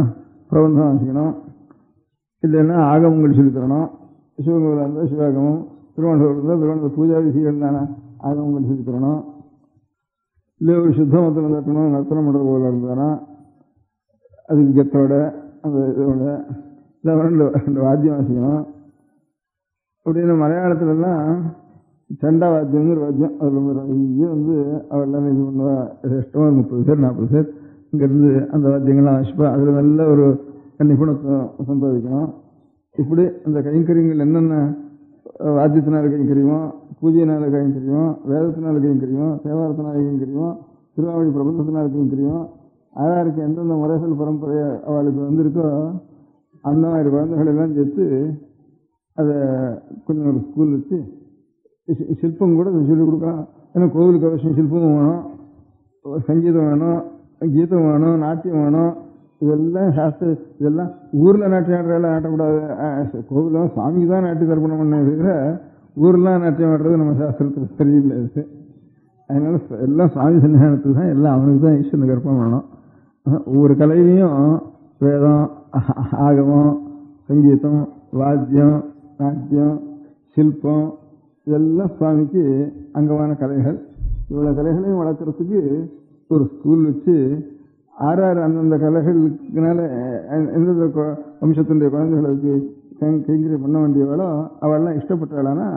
பிரபந்தம் வாசிக்கணும், இல்லைன்னா ஆகமங்கள் சொல்லித்தரணும். சிவகோவில் இருந்தால் சிவாகமம், திருவண்ணூர் இருந்தால் திருவண்ணூர் பூஜா விதிகள் தானே ஆகமங்கள் சொல்லித்தரணும். இல்லை ஒரு சுத்தமத்தில் தட்டணும் நர்த்தனம் பண்ணுற கோவிலாக இருந்தானா அதுக்கு கெத்தோட அந்த இதோட இல்லை 2 வாத்தியம் வாசிக்கணும். அப்படின்னு மலையாளத்துலலாம் சண்டா வாத்தியம்னு ஒரு வாத்தியம். அதில் நிறைய அவள் எல்லாமே இது பண்ணுவா. இஷ்டமாக 30 பேர் 40 பேர் இங்கேருந்து அந்த வாத்தியங்கள்லாம் வாசிப்பா. அதில் நல்ல ஒரு நிபுணத்தை சம்பாதிக்கணும். இப்படி இந்த கைங்கரியங்கள் என்னென்ன வாத்தியத்தினால கைங்கரியுமோ, பூஜையினால கைங்கரியுமோ, வேதத்தினால கைங்கரியுமோ, தேவாரத்தினால கைங்கரியுமோ, திருவாவளி பிரபந்தத்தினால கைங்கரியும், ஆதாருக்கு எந்தெந்த முறைகள் பரம்பரை அவளுக்கு வந்திருக்கோ அந்த மாதிரி குழந்தைகளெல்லாம் சேர்த்து அதை கொஞ்சம் ஒரு ஸ்கூல் வச்சு சிற்பம் கூட சொல்லிக் கொடுக்கலாம். ஏன்னா கோவிலுக்கு அவசியம் சிற்பமும் வேணும், சங்கீதம் வேணும், கீதம் வேணும், நாட்டியம் வேணும். இதெல்லாம் சாஸ்திர, இதெல்லாம் ஊரில் நாட்டியம் ஆடுறதெல்லாம் ஆட்டக்கூடாது. கோவிலும் சாமிக்கு தான் நாட்டி தர்ப்பணம் பண்ண இருக்கிற ஊர்லாம் நாட்டியம் ஆடுறது நம்ம சாஸ்திரத்தில் சரியில்லை. இது அதனால எல்லாம் சாமி சன்னிதானத்துக்கு தான், எல்லாம் அவனுக்கு தான் ஈஸ்வரனுக்கு அர்ப்பணம் பண்ணணும். ஒவ்வொரு கலையிலையும் வேதம், ஆகமம், சங்கீதம், வாத்தியம், நாட்டியம், சிற்பம் இதெல்லாம் சுவாமிக்கு அங்கமான கலைகள். இவ்வளோ கலைகளையும் வளர்க்குறதுக்கு ஒரு ஸ்கூல் வச்சு அந்தந்த கலைகளுக்குனால எந்தெந்த வம்சத்தினுடைய குழந்தைகளுக்கு கைங்கரியம் பண்ண வேண்டியவாளோ அவள்லாம் இஷ்டப்பட்டாளானா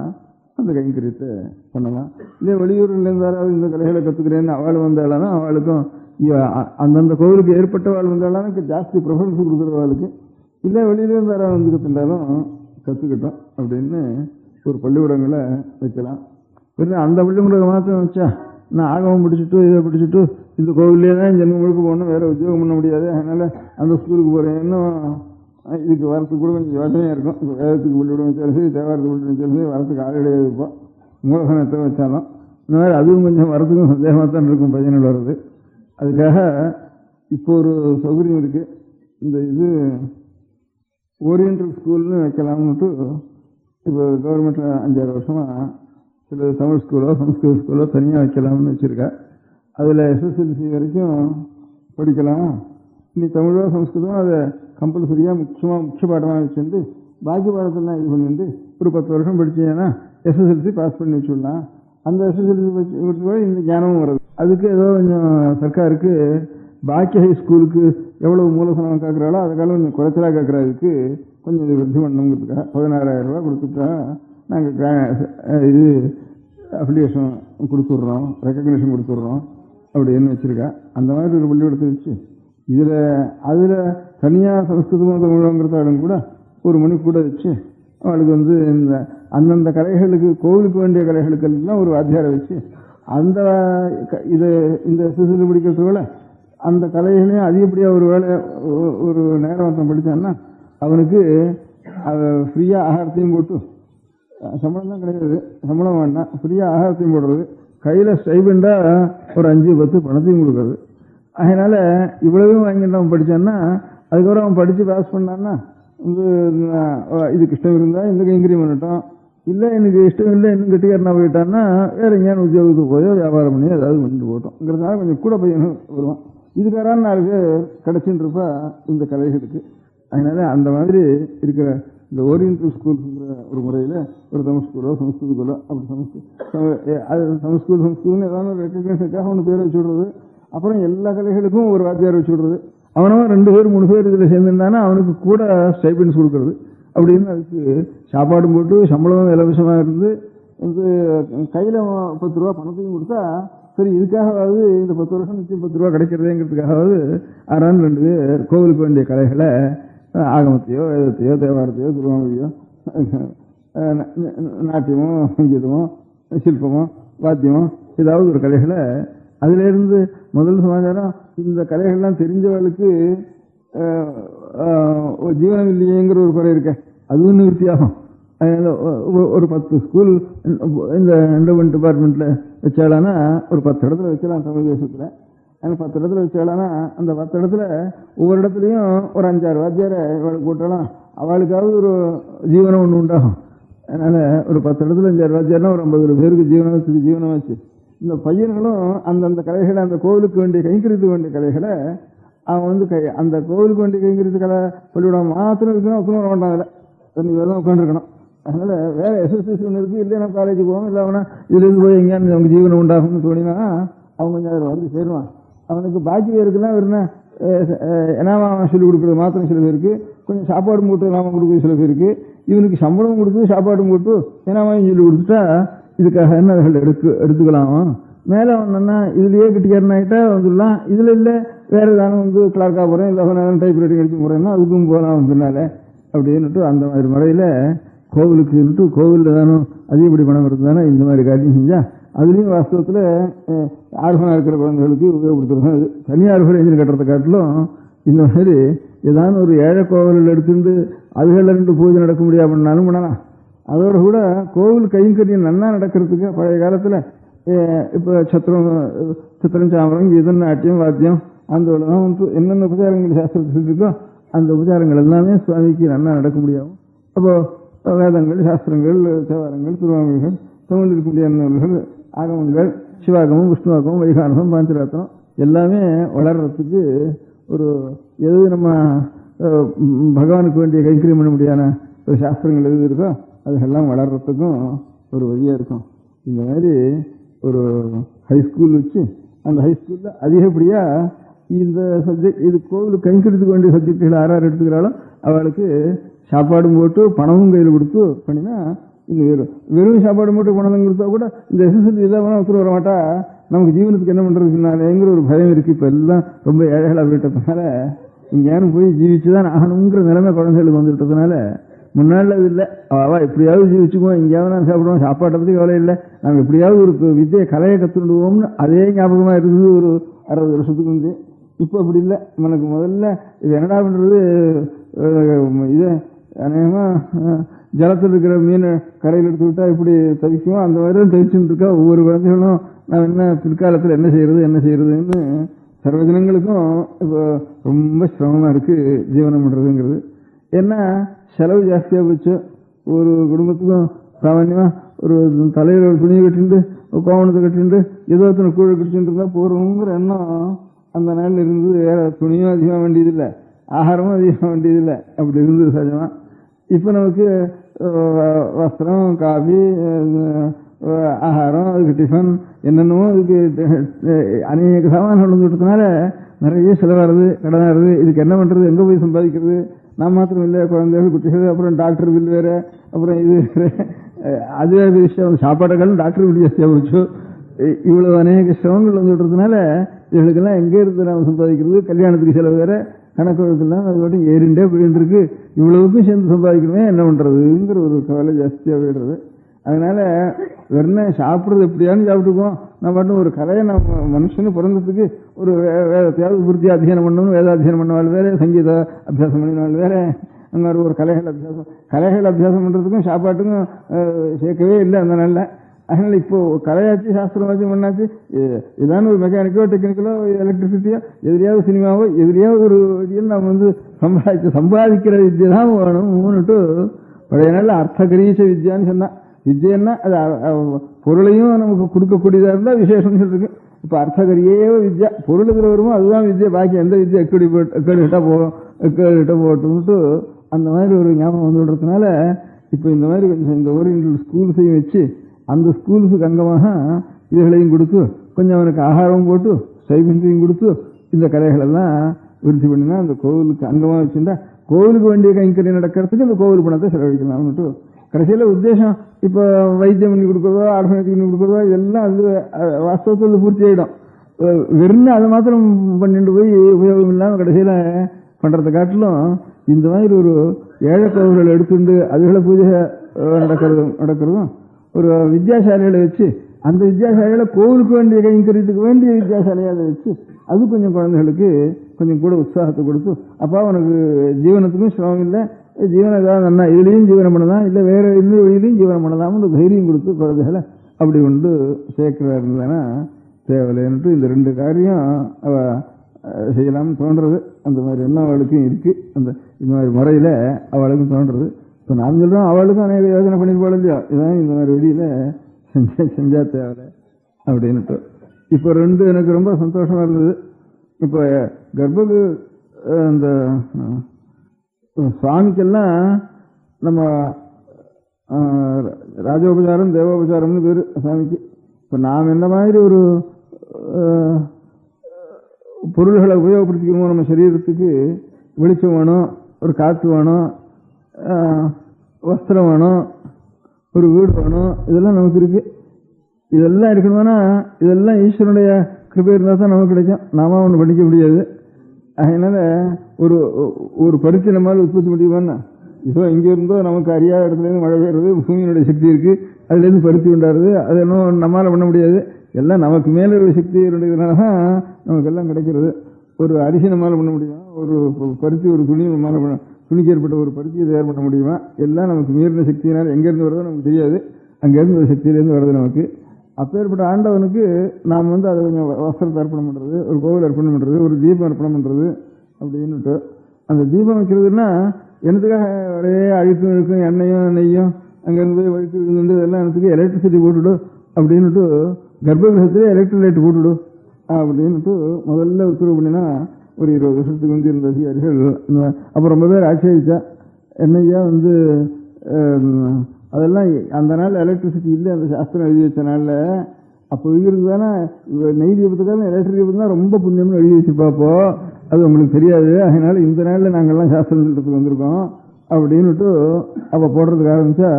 அந்த கைங்கரியத்தை பண்ணலாம். இதே வெளியூரில் இருந்தாலும் இந்த கலைகளை கற்றுக்கிறேன்னு அவள் வந்தாளானா அவளுக்கும் அந்தந்த கோவிலுக்கு ஏற்பட்டவாள் வந்தாலும் ஜாஸ்தி ப்ரிஃபரன்ஸ் கொடுக்குறவாளுக்கு. இல்லை வெளியில இருந்தாலும் வந்து கற்றுண்டாலும் கற்றுக்கிட்டோம் அப்படின்னு ஒரு பள்ளிக்கூடங்களை வைக்கலாம். அந்த பள்ளிக்கூடம் மாத்திரம் வச்சா நான் ஆகமம் பிடிச்சிட்டு இதை பிடிச்சிட்டு இந்த கோவிலே தான் ஜென்மம் முழுக்க போகணும், வேறு உத்தியோகம் பண்ண முடியாது, அதனால் அந்த ஸ்கூலுக்கு போகிறேன். இன்னும் இதுக்கு வரத்துக்கு கூட கொஞ்சம் யோசனையாக இருக்கும். இப்போ வேதத்துக்கு பள்ளிக்கூடம் வச்சாலும் சரி, தேவாரத்துக்கு பள்ளிக்கூடம் வச்சாலும் சரி, வரத்துக்கு ஆள் கிடையாது. இப்போ மூலதனத்தை வச்சாலும் இந்த மாதிரி அதுவும் கொஞ்சம் வரத்துக்கும் சந்தேகமாக தான் இருக்கும் பையனில் வர்றது. அதுக்காக இப்போ ஒரு சௌகரியம் இருக்குது. இந்த இது ஓரியன்டல் ஸ்கூல்னு வைக்கலாம்னுட்டு இப்போ கவர்மெண்ட்டில் 5-6 வருஷமாக சில தமிழ் ஸ்கூலோ சம்ஸ்கிருத ஸ்கூலோ தனியாக வைக்கலாம்னு வச்சுருக்கா. அதில் SSLC வரைக்கும் படிக்கலாம். இனி தமிழோ சம்ஸ்கிருதம் அதை கம்பல்சரியாக முக்கிய பாடமாக வச்சுருந்து பாக்கி பாடத்தெல்லாம் இது பண்ணிட்டு ஒரு 10 வருஷம் படித்தீங்கன்னா SSLC பாஸ் பண்ணி வச்சுடலாம். அந்த SSLC வச்சு இந்த ஞானமும் வருது. அதுக்கு ஏதோ கொஞ்சம் சர்க்காருக்கு பாக்கி ஹை ஸ்கூலுக்கு எவ்வளவு மூலதனம் கேட்குறாளோ அதுக்காக கொஞ்சம் குறைச்சலாக கேட்குறதுக்கு கொஞ்சம் இது விருத்தி பண்ணணுங்கிறதுக்காக 16,000 ரூபா கொடுத்துட்டா நாங்கள் இது அப்ளிகேஷன் கொடுத்துட்றோம், ரெக்கக்னேஷன் கொடுத்துட்றோம் அப்படின்னு வச்சுருக்கா. அந்த மாதிரி ஒரு பள்ளிக்கூடத்தை வச்சு அதில் தனியாக சமஸ்கிருதமோ தமிழோங்கிறதாலும் கூட ஒரு மணி கூட வச்சு அவளுக்கு இந்த அந்தந்த கலைகளுக்கு கோவிலுக்கு வேண்டிய கலைகளுக்கெல்லாம் ஒரு வாத்தியாரை வச்சு அந்த இந்த SSLC படிக்கிறதுக்குள்ள அந்த கலைகளையும் அதிகப்படியாக ஒரு வேலை ஒரு நேரம் ஒருத்தன் படித்தான்னா அவனுக்கு அதை ஃப்ரீயாக ஆகாரத்தையும் போட்டு, சம்பளம் தான் கிடையாது, சம்பளம் வேண்டாம், ஃப்ரீயாக ஆகாரத்தையும் போடுறது, கையில் ஸ்டைபெண்டாக ஒரு 5-10 பணத்தையும் கொடுக்குறது. அதனால் இவ்வளவும் வாங்கிட்டு அவன் படித்தான்னா அதுக்கப்புறம் அவன் படித்து பாஸ் பண்ணான்னா இதுக்கு இஷ்டம் இருந்தால் இந்த கைங்கரியம் பண்ணட்டும், இல்லை எனக்கு இஷ்டம் இல்லை இன்னும் கட்டிக்காரனா போயிட்டான்னா வேறு எங்கேயான உத்தியோகத்துக்கு போயோ வியாபாரம் பண்ணி ஏதாவது பண்ணிட்டு போட்டோங்கிறதுனால கொஞ்சம் கூட பையனும் வருவான். இதுக்காரான 4 பேர் கிடச்சின்னு இருப்பா இந்த கலைகளுக்கு. அதனால அந்த மாதிரி இருக்கிற இந்த ஓரியன்டல் ஸ்கூல்ங்கிற ஒரு முறையில் ஒரு தமிழ் ஸ்கூலோ சமஸ்கிருத ஸ்கூலோ அப்படி சமஸ்கிருதம்னு ஏதாவது ஒரு ரெக்கக்னேஷனுக்காக ஒன்று பேர் வச்சு விடுறது. அப்புறம் எல்லா கலைகளுக்கும் ஒரு வாத்தியார் வச்சு விடுறது. அவனவன் 2 பேர் 3 பேர் இதில் சேர்ந்துருந்தானா அவனுக்கு கூட ஸ்டைபெண்ட்ஸ் கொடுக்குறது. அப்படின்னு அதுக்கு சாப்பாடும் போட்டு சம்பளமும் இலவசமாக இருந்து கையில் 10 ரூபா பணத்தையும் கொடுத்தா சரி, இதுக்காகவாவது இந்த 10 வருஷம் நிச்சயம் 10 ரூபா கிடைக்கிறதேங்கிறதுக்காகவாது 2 பேர் கோவிலுக்கு வேண்டிய கலைகளை ஆகமத்தையோ வேதத்தையோ தேவாரத்தையோ திருவாமொழியோ நாட்டியமோ சங்கீதமோ சிற்பமோ வாத்தியமோ ஏதாவது ஒரு கலைகளை அதிலிருந்து முதல் சமாச்சாரம் இந்த கலைகள்லாம் தெரிஞ்சவர்களுக்கு ஜீவனம் இல்லையேங்கிற ஒரு குறை இருக்க அதுவும் நிவர்த்தியாகும். ஒரு 10 ஸ்கூல் இந்த என்டோமெண்ட் டிபார்ட்மெண்ட்டில் வச்சாலானா ஒரு 10 இடத்துல வைக்கலாம் தமிழ் தேசத்தில். அந்த 10 இடத்துல வச்சாலானா அந்த 10 இடத்துல ஒவ்வொரு இடத்துலையும் ஒரு 5-6 வாத்தியாரை இவளுக்கு போட்டாலும் அவளுக்காவது ஒரு ஜீவனம் ஒன்று உண்டாகும். அதனால் ஒரு 10 இடத்துல 5-6 வாத்தியார்னா ஒரு 50 பேருக்கு ஜீவனம் வச்சு இந்த பையன்களும் அந்தந்த கலைகளை அந்த கோவிலுக்கு வேண்டிய கைங்கரியத்துக்கு வேண்டிய கலைகளை அவன் அந்த கோவிலுக்கு வேண்டிய கைங்கரியத்து கலை பள்ளிவிடாம மாத்திரம் இருக்குன்னா ஒத்துணர மாட்டான். அதில் வேறு தான் உட்காந்துருக்கணும். அதனால் வேறு SSLC ஒன்று இருக்குது, இல்லை நம்ம காலேஜுக்கு போவோம், இல்லை அவனா இதுலேருந்து போய் எங்கேயானு அவங்க ஜீவனம் உண்டாகும்னு தோணினா அவன் கொஞ்சம் அதில் வந்து சேருவான். அவனுக்கு பாக்கி பேருக்குலாம் வெறும்னா என்னாமா சொல்லிக் கொடுக்குறது மாத்திரம் சில பேருக்கு, கொஞ்சம் சாப்பாடும் போட்டு நாம கொடுக்குறது சில பேருக்கு, இவனுக்கு சம்பளமும் கொடுத்து சாப்பாடும் போட்டு ஏனாமையும் சொல்லி கொடுத்துட்டா இதுக்காக என்ன அதுகள் எடுத்துக்கலாமா? மேலே வந்தோம்னா இதுலயே கிட்டிக்காரன் ஆகிட்டா வந்துடலாம். இதுல இல்லை வேற ஏதாவது கிளார்க்காக போகிறேன், இல்லை டைப் ரைட்டிங் அடிச்சு போகிறேன்னா அதுக்கும் போகலாம் வந்துனால அப்படின்னுட்டு அந்த மாதிரி முறையில் கோவிலுக்கு கோவிலில் தானே அதிகப்படி பணம் இருக்குதானே இந்த மாதிரி காரியம் செஞ்சா அதுலேயும் வாஸ்தவத்தில் ஆர்ஃபனாக இருக்கிற குழந்தைகளுக்கு உபயோகப்படுத்துறது. அது தனியார்கள் எஞ்சின் கட்டுறதை காட்டிலும் இந்த மாதிரி ஏதாவது ஒரு ஏழை கோவிலில் எடுத்துட்டு அதுகளில் 2 பூஜை நடக்க முடியாது பண்ணாலும் பண்ணலாம். அதோட கூட கோவில் கைங்கரியம் நன்னா நடக்கிறதுக்கு பழைய காலத்தில் இப்போ சித்திரம் சாமரம் கீதம் நாட்டியம் வாத்தியம் அந்த என்னென்ன உபச்சாரங்கள் சாஸ்திரத்தில் இருக்கோ அந்த உபச்சாரங்கள் எல்லாமே சுவாமிக்கு நன்னா நடக்க முடியும். அப்போ வேதங்கள், சாஸ்திரங்கள், தேவாரங்கள், திருவாமிகள், தமிழ் இருக்கக்கூடிய நூல்கள், ஆகமங்கள், சிவாகமம், விஷ்ணுவாகமம், வைகானகம், பாஞ்சராத்திரம் எல்லாமே வளர்றதுக்கு ஒரு எது நம்ம பகவானுக்கு வேண்டிய கைங்கரியம் பண்ண முடியாத ஒரு சாஸ்திரங்கள் எது இருக்கோ அதுக்கெல்லாம் வளர்றதுக்கும் ஒரு வழியாக இருக்கும். இந்த மாதிரி ஒரு ஹைஸ்கூல் வச்சு அந்த ஹைஸ்கூலில் அதிகப்படியாக இந்த சப்ஜெக்ட் இது கோவிலுக்கு கைங்கரியத்துக்கு வேண்டிய சப்ஜெக்டுகள் யார் எடுத்துக்கிறாலும் அவளுக்கு சாப்பாடும் போட்டு பணமும் கையில் கொடுத்து பண்ணினா இது வெறும் சாப்பாடு போட்டு பணம் கொடுத்தா கூட இந்த எஸ்எஸ்எல்சி இதாக ஒருத்தர் வர மாட்டா நமக்கு ஜீவனத்துக்கு என்ன பண்ணுறதுக்குனாலேங்கிற ஒரு பயம் இருக்குது. இப்போ எல்லாம் ரொம்ப ஏழைகளாக போயிட்டதுனால இங்கேயாரும் போய் ஜீவிச்சுதான் ஆகணுங்கிற நிலைமை குழந்தைகளுக்கு வந்துவிட்டதுனால முன்னாள் அது இல்லை. அவள் எப்படியாவது ஜீவிச்சுக்குவோம், எங்கேயாவது நான் சாப்பிடுவோம், சாப்பாட்டை பற்றி கவலை இல்லை, நாங்கள் எப்படியாவது ஒரு வித்தியை கலையை கற்றுடுவோம்னு அதே ஞாபகமாக இருக்குது ஒரு 60 வருஷத்துக்கு வந்து. இப்போ அப்படி இல்லை. எனக்கு முதல்ல இது என்னடா பண்ணுறது, இது அநேகமாக ஜலத்தில் இருக்கிற மீனை கரையில் எடுத்து விட்டா இப்படி தவிக்குவோம், அந்த மாதிரி தான் தவிச்சுட்டு இருக்கா ஒவ்வொரு குழந்தைகளும். நான் என்ன பிற்காலத்தில் என்ன செய்யறதுன்னு சர்வஜனங்களுக்கும் இப்போ ரொம்ப சிரமமாக இருக்குது ஜீவனம் பண்ணுறதுங்கிறது. ஏன்னா செலவு ஜாஸ்தியாக போச்சு. ஒரு குடும்பத்துக்கும் சாமான்யமாக ஒரு தலையில் ஒரு துணியை கட்டிட்டு கோவணத்தை கட்டிட்டு ஏதோ கூழ கட்டிச்சுட்டு இருந்தா போகிறோங்கிற எண்ணம் அந்த நாளில் இருந்து. வேற துணியும் அதிகமாக வேண்டியதில்லை, ஆகாரமும் அதிகமாக வேண்டியதில்லை, அப்படி இருந்தது சகஜமாக. இப்போ நமக்கு வஸ்திரம், காஃபி, ஆகாரம், அதுக்கு டிஃபன் என்னென்னமோ அதுக்கு அநேக சாமான்கள் வந்துவிட்டதுனால நிறைய செலவாகிறது, கடனாகிறது. இதுக்கு என்ன பண்ணுறது, எங்கே போய் சம்பாதிக்கிறது? நான் மாத்திரம் இல்லை, குழந்தைகள், குட்டிகள், அப்புறம் டாக்டர் பில் வேறு, அப்புறம் இது அது வேறு விஷயம். சாப்பாடுகளும் டாக்டர் பில் ஜாஸ்தியாக போச்சு. இவ்வளவு அநேக சிரமங்கள் வந்துவிட்டதுனால இவர்களுக்கெல்லாம் எங்கே இருந்து நாம் சம்பாதிக்கிறது? கல்யாணத்துக்கு செலவு வேறு, கணக்கு வழக்கெல்லாம் அது மட்டும் ஏறிண்டே போயிட்டு இருக்கு. இவ்வளவுக்கும் சேர்ந்து சம்பாதிக்கணுமே, என்ன பண்ணுறதுங்கிற ஒரு கவலை ஜாஸ்தியாக போயிடுறது. அதனால வெறும் சாப்பிட்றது எப்படியானு சாப்பிட்டுக்குவோம். நம்ம மட்டும் ஒரு கலையை நம்ம மனுஷனு பிறந்ததுக்கு ஒரு வேதத்தையாவது பூர்த்தி அத்தியனம் பண்ணணும், வேதாத்தியனம் பண்ணவாள் வேற, சங்கீத அபியாசம் பண்ணினாள் வேற, அந்த மாதிரி ஒரு கலைகள் அபியாசம் பண்ணுறதுக்கும் சாப்பாட்டுக்கும் சேர்க்கவே இல்லை அந்த நாளில். அதனால இப்போ கலையாச்சு, சாஸ்திரமாச்சும் பண்ணாச்சு, ஏதாவது ஒரு மெக்கானிக்கோ, டெக்னிக்கலோ, எலக்ட்ரிசிட்டியோ, எதிரியாவது சினிமாவோ, எதிரியாவது ஒரு வழியில் நம்ம சம்பாதிக்கிற வித்தியை தான் வேணும்னுட்டு பழைய நாளில் அர்த்தகரீச வித்யான்னு சொன்னான். வித்யன்னா அது பொருளையும் நமக்கு கொடுக்கக்கூடியதாக இருந்தால் விசேஷம்னு சொல்லிருக்கு. இப்போ அர்த்தகரியே வித்யா, பொருள் இருக்கிற வருமோ அதுதான் வித்யா, பாக்கி எந்த வித்யா எக்கடி கிட்ட போட்டுன்ட்டு அந்த மாதிரி ஒரு ஞாபகம் வந்து விடுறதுனால இப்போ இந்த மாதிரி இந்த ஓரியன்டல் ஸ்கூல்ஸையும் வச்சு அந்த ஸ்கூல்ஸுக்கு அங்கமாக இதுகளையும் கொடுத்து கொஞ்சம் அவனுக்கு ஆகாரமும் போட்டு ஸ்டைபெண்டையும் கொடுத்து இந்த கலைகளெல்லாம் விருத்தி பண்ணினா அந்த கோவிலுக்கு அங்கமாக வச்சுருந்தா கோவிலுக்கு வேண்டிய கைங்கரியம் நடக்கிறதுக்கு இந்த கோவில் பணத்தை செலவழிக்கலாம்னுட்டு கடைசியில் உத்தேசம். இப்போ வைத்தியம் பண்ணி கொடுக்குறதோ, ஆர்ஃபனேஜ் பண்ணி கொடுக்குறதோ இதெல்லாம் அது வாஸ்தவத்தில் பூர்த்தி ஆகிடும். வெறும் அதை மாத்திரம் பண்ணிட்டு போய் உபயோகம் இல்லாமல் கடைசியில் பண்ணுறதை காட்டிலும் இந்த மாதிரி ஒரு ஏழை கோவில்கள் எடுத்துட்டு அதுகளை பூஜை நடக்கிறதும் ஒரு வித்யாசாலைகளை வச்சு அந்த வித்யாசாலைகளை கோவிலுக்கு வேண்டிய கைங்கரியத்துக்கு வேண்டிய வித்யாசாலையை வச்சு அது கொஞ்சம் குழந்தைகளுக்கு கொஞ்சம் கூட உற்சாகத்தை கொடுத்து அப்போ அவனுக்கு ஜீவனத்துக்கும் சிரமம் இல்லை, ஜீவனம் ஏதாவது நல்லா இதுலேயும் ஜீவனம் பண்ணலாம், இல்லை வேற இன்னொரு வழியிலையும் ஜீவனம் பண்ணலாம்னு தைரியம் கொடுத்து குழந்தைகளை அப்படி கொண்டு சேர்க்கிறாருன்னா தேவையில்லைன்ட்டு இந்த 2 காரியம் அவ செய்யலாம்னு தோன்றது. அந்த மாதிரி எண்ணம் அவளுக்கும் இருக்குது. இந்த மாதிரி முறையில் அவளுக்கும் தோன்றது. இப்போ நான் சொல்கிறோம் அவளுக்கும் அநேக யோசனை பண்ணிருப்பாள் இல்லையா, இதான் இந்த மாதிரி வழியில் செஞ்சா தேவை அப்படின்ட்டு. இப்போ 2 எனக்கு ரொம்ப சந்தோஷமாக இருந்தது. இப்போ கர்ப்பகு இந்த சுவாமிக்கெல்லாம் நம்ம ராஜோபசாரம், தேவோபசாரம்னு பேர் சுவாமிக்கு. இப்போ நாம் என்ன மாதிரி ஒரு பொருள்களை உபயோகப்படுத்திக்கணுமோ நம்ம சரீரத்துக்கு வெளிச்சம் வேணும், ஒரு காற்று வேணும், வஸ்திரம் வேணும், ஒரு வீடு வேணும், இதெல்லாம் நமக்கு இருக்குது. இதெல்லாம் இருக்கணும்னா இதெல்லாம் ஈஸ்வரனுடைய கிருபை இருந்தால் தான் நமக்கு கிடைக்கும். நாம ஒன்று படிக்க முடியாது. அதனால ஒரு ஒரு பருத்தி நம்மளால் உற்பத்தி முடியுமான்னா, இதோ இங்கே இருந்தோ நமக்கு அறியாத இடத்துலேருந்து மழை பெய்யுறது, பூமியினுடைய சக்தி இருக்குது, அதுலேருந்து பருத்தி உண்டாடுறது. அது இன்னும் நம்மளால் பண்ண முடியாது. எல்லாம் நமக்கு மேலே உள்ள சக்தி இருந்ததுனால தான் நமக்கு எல்லாம் கிடைக்கிறது. ஒரு அரிசி நம்மளால் பண்ண முடியுமா? ஒரு பருத்தி, ஒரு துணி நம்மளால் துணிக்கு ஏற்பட்ட ஒரு பருத்தியை தயார் பண்ண முடியுமா? எல்லாம் நமக்கு மீறின சக்தியினால் எங்கேருந்து வருதோ நமக்கு தெரியாது. அங்கேருந்து ஒரு சக்தியிலேருந்து வருது நமக்கு. அப்பேற்பட்ட ஆண்டவனுக்கு நாம் அதை கொஞ்சம் வஸ்திரத்தை அர்ப்பணம் பண்ணுறது, ஒரு கோவில் அர்ப்பணம் பண்ணுறது, ஒரு தீபம் அர்ப்பணம் பண்ணுறது அப்படின்னுட்டு. அந்த தீபம் வைக்கிறதுனா எனத்துக்காக ஒரே அழுக்கும் இருக்கும், எண்ணெயும் நெய்யும் அங்கேருந்து போய் வழுக்கு இருந்து இதெல்லாம் எனக்கு எலக்ட்ரிசிட்டி போட்டுவிடும் அப்படின்னுட்டு, கர்ப்பகிரகத்திலே எலக்ட்ரிக் லைட் போட்டுவிடும் அப்படின்னுட்டு முதல்ல உத்தரவு பண்ணினா ஒரு 20 வருஷத்துக்கு வந்து இருந்த அதிகாரிகள். அப்போ ரொம்ப பேர் ஆட்சேபிச்சா, என்னையா அதெல்லாம் அந்த நாள் எலக்ட்ரிசிட்டி இல்லை, அந்த சாஸ்திரம் எழுதி வச்ச நாளில். அப்போ எழுதிருக்கு தானே நெய் தீபத்துக்காக எலக்ட்ரிக் தீபம் தான் ரொம்ப புண்ணியம்னு எழுதி வச்சுப்பாப்போ, அது உங்களுக்கு தெரியாது. அதனால இந்த நாளில் நாங்கள்லாம் சாஸ்திரம் சொல்றதுக்கு வந்திருக்கோம் அப்படின்னுட்டு அப்போ போடுறதுக்கு ஆரம்பித்தா,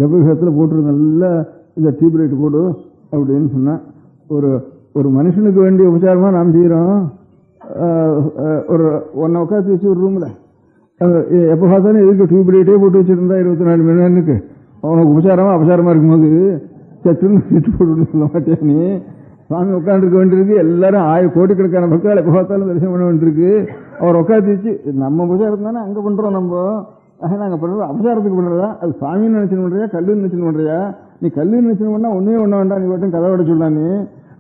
கர்ப்பகிரகத்தில் போட்டு நல்லா இந்த டியூப் லைட் போடு அப்படின்னு சொன்னேன். ஒரு மனுஷனுக்கு வேண்டிய உபச்சாரமாக நாம் செய்கிறோம். ஒரு ஒன்றை உட்காந்து வச்சு ஒரு ரூமில் எப்போ பார்த்தாலும் எதுக்கு டியூப் லைட்டே போட்டு வச்சுருந்தா 24 மணி நேரத்துக்கு அவனுக்கு உபச்சாரமாக அபச்சாரமாக இருக்கும்போது சட்டுன்னு விட்டு போட்டு சொல்ல மாட்டேன். நீ சுவாமி உட்காந்துருக்க வேண்டியிருக்கு. எல்லாரும் கோடிக்கணக்கான மக்கள் எப்போ பார்த்தாலும் தரிசனம் பண்ண வேண்டியிருக்கு. அவர் உட்காந்து வச்சு நம்ம உபச்சாரம் தானே அங்கே பண்ணுறோம். நம்ம நாங்கள் பண்ணுறது அபச்சாரத்துக்கு பண்ணுறதா? அது சாமின்னு நினச்சின்னு பண்ணுறியா, கல்லுன்னு நினச்சின்னு பண்ணுறியா? நீ கல்லுன்னு நினச்சின்னு பண்ணால் ஒன்றே ஒன்றா வேண்டாம், நீ மட்டும் கதை விட சொல்லான்னு.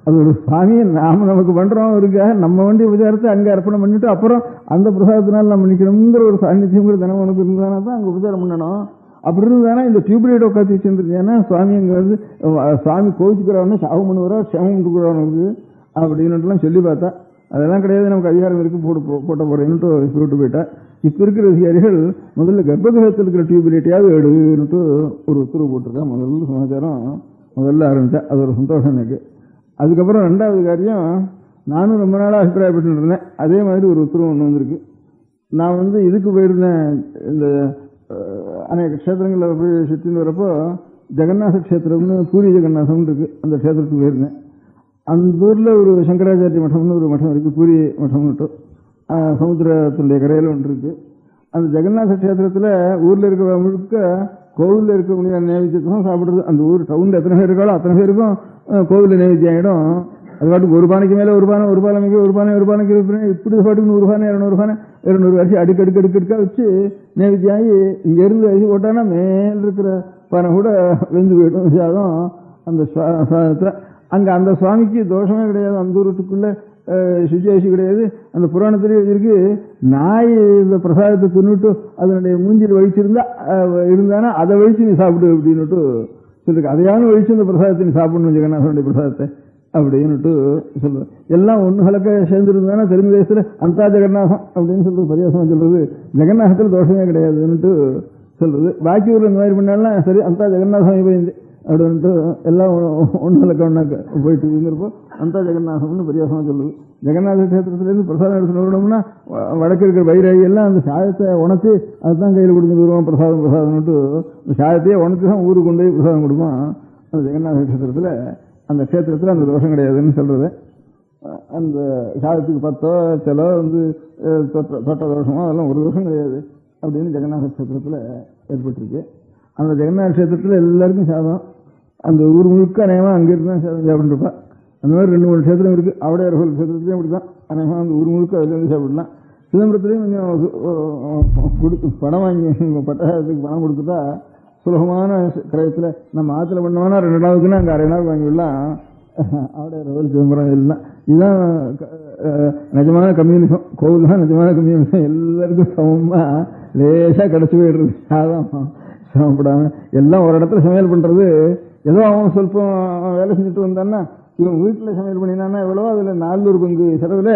அது ஒரு சாமியை நாம் நமக்கு பண்ணுறோம் இருக்காக நம்ம வேண்டிய உபச்சாரத்தை அங்கே அர்ப்பணம் பண்ணிட்டு அப்புறம் அந்த பிரசாதத்தினால் நம்ம நிற்கணுங்கிற ஒரு சாநித்தியங்கிற தினம் உனக்கு இருந்தானா தான் அங்கே உபச்சாரம் பண்ணணும். அப்படி இருந்தானா இந்த டியூப்லைட் உட்காந்து வச்சுருந்துருக்கேன்னா சுவாமி அங்கே வந்து சுவாமி கோவிச்சுக்கிறவனே சாவு பண்ணுவாரா, க்ஷமம் பண்ணுறவனுக்கு அப்படின்னுட்டுலாம் சொல்லி பார்த்தா அதெல்லாம் கிடையாது, நமக்கு அதிகாரம் இருக்குது, போட்ட போகிறேன்னுட்டு சொல்லிட்டு போயிட்டா. இப்போ இருக்கிற அதிகாரிகள் முதல்ல கர்ப்பகிரகத்தில் இருக்கிற டியூப்லைட்டையாவது எடுன்னுட்டு ஒரு உத்தரவு போட்டிருக்கா. முதல்ல சமாச்சாரம் முதல்ல ஆரம்பித்தா. அது ஒரு சந்தோஷம் எனக்கு. அதுக்கப்புறம் 2வது காரியம், நானும் ரொம்ப நாளாக அபிப்பிராயப்பட்டு இருந்தேன். அதே மாதிரி ஒரு உத்தரவு ஒன்று வந்திருக்கு. நான் இதுக்கு போயிருந்தேன், இந்த அநேக க்ஷேத்திரங்களில் போய் சுற்றின்னு வரப்போ ஜெகநாத க்ஷேத்திரம்னு பூரி ஜெகநாதம் இருக்குது, அந்த க்ஷேத்திரத்துக்கு போயிருந்தேன். அந்த ஊரில் ஒரு சங்கராச்சாரிய மட்டம்னு ஒரு மட்டம் இருக்குது, பூரி மட்டம்னுட்டு சமுத்திரத்தினுடைய கரையில் ஒன்று இருக்குது. அந்த ஜெகநாத க்ஷேத்திரத்தில் ஊரில் இருக்கிற முழுக்க கோவிலில் இருக்கக்கூடிய நைவேத்தியத்தான் சாப்பிட்றது. அந்த ஊர் டவுனில் எத்தனை பேர் இருக்காளோ அத்தனை பேருக்கும் கோவிலில் நைவேத்தியம் ஆகிடும். அது பாட்டுக்கு ஒரு பானைக்கு மேலே ஒரு பானை, ஒரு பானைக்கு ஒரு பானை, ஒரு பானைக்கு இப்படி பாட்டுக்கு 100 பானை 200 பானை 200 அரிசி அடுக்கடுக்கடுக்கடுக்காக வச்சு நைவேத்தியம் ஆகி இங்கேருந்து அரிசி போட்டான்னா மேல் இருக்கிற பானை கூட வெந்து போயிடும் சாதம் அந்த சாதத்தில். அங்கே அந்த சுவாமிக்கு தோஷமே கிடையாது, அந்த ஊருக்குள்ளே சுச்சியாசி கிடையாது. அந்த புராணத்திலேயே இருக்கு, நாய் இந்த பிரசாதத்தை தின்னுட்டு அதனுடைய மூஞ்சில் வழிச்சிருந்தா இருந்தானா அதை வழிச்சு நீ சாப்பிடு அப்படின்னுட்டு சொல்லிருக்கு. அதையாவது வழிச்சு இந்த பிரசாதத்தை நீ சாப்பிடணும், ஜெகநாதனுடைய பிரசாதத்தை அப்படின்னுட்டு சொல்றது. எல்லாம் ஒன்று கலக்க சேர்ந்துருந்தானா தெலுங்கு தேசத்தில் அந்த ஜெகநாதம் அப்படின்னு சொல்றது பரியாசமாக சொல்றது. ஜெகநாதத்தில் தோஷமே கிடையாதுன்னுட்டு சொல்றது. பாக்கி ஊரில் இந்த மாதிரி பண்ணாலும் சரி அந்த ஜெகநாதம் போயிருந்து அப்படின்ட்டு எல்லாம் ஒன்று கலக்க ஒன்றாக்க போயிட்டு இருந்திருப்போம். அந்த ஜெகநாதம்னு பரியாசமாக சொல்லுது. ஜெகநாத கஷேத்திரத்திலேருந்து பிரசாதம் எடுத்துன்னு வரணும்னா வடக்கு இருக்கிற வைராகி எல்லாம் அந்த சாதத்தை உணர்த்தி அதுதான் கையில் கொடுத்துட்டு வருவோம். பிரசாதம்னுட்டு அந்த சாதத்தையே உணர்த்தி தான் ஊருக்கு கொண்டு போய் பிரசாதம் கொடுப்போம். அந்த ஜெகநாத கஷேத்திரத்தில் அந்த க்ஷேத்திரத்தில் அந்த தோஷம் கிடையாதுன்னு சொல்கிறது. அந்த சாதத்துக்கு 10 சில தொட்ட தோஷமோ அதெல்லாம் ஒரு தோஷம் கிடையாது அப்படின்னு ஜெகநாத கஷேத்திரத்தில் ஏற்பட்டிருக்கு. அந்த ஜெகநாத கஷேத்திரத்தில் எல்லாருக்கும் சாதம், அந்த ஊர் முழுக்க அநேகமாக அங்கேருந்து தான் சாதம் சாப்பிட்டுருப்பா. அந்த மாதிரி 2-3 க்ஷேத்திரம் இருக்குது. அவடையார்கள் க்ஷேத்திரத்துலேயும் அப்படி தான் அநேகமாக அந்த ஊர் முழுக்க அதுலேருந்து சாப்பிடலாம். சிதம்பரத்துலேயும் கொஞ்சம் பணம் வாங்கி பட்டாயத்துக்கு பணம் கொடுத்துட்டா சுலபமான கிரயத்தில் நம்ம ஆற்றுல பண்ணோம்னா 2 நாளுக்குன்னா அங்கே 1/2 நாள் வாங்கிவிடலாம். அவடையார்கள் சிதம்பரம் எல்லாம் இதுதான் நிஜமான கம்யூனிசம். கோவில் தான் நிஜமான கம்யூனிசம். எல்லாருக்கும் சமமாக லேசாக கிடச்சி போயிடுறது. அதான் சிரமப்படாமல் எல்லாம் ஒரு இடத்துல சமையல் பண்ணுறது. ஏதோ அவன் சொல்பம் வேலை செஞ்சுட்டு வந்தான்னா இவன் வீட்டில் சமையல் பண்ணினான்னா எவ்வளவோ அதில் 400 பங்கு செலவில்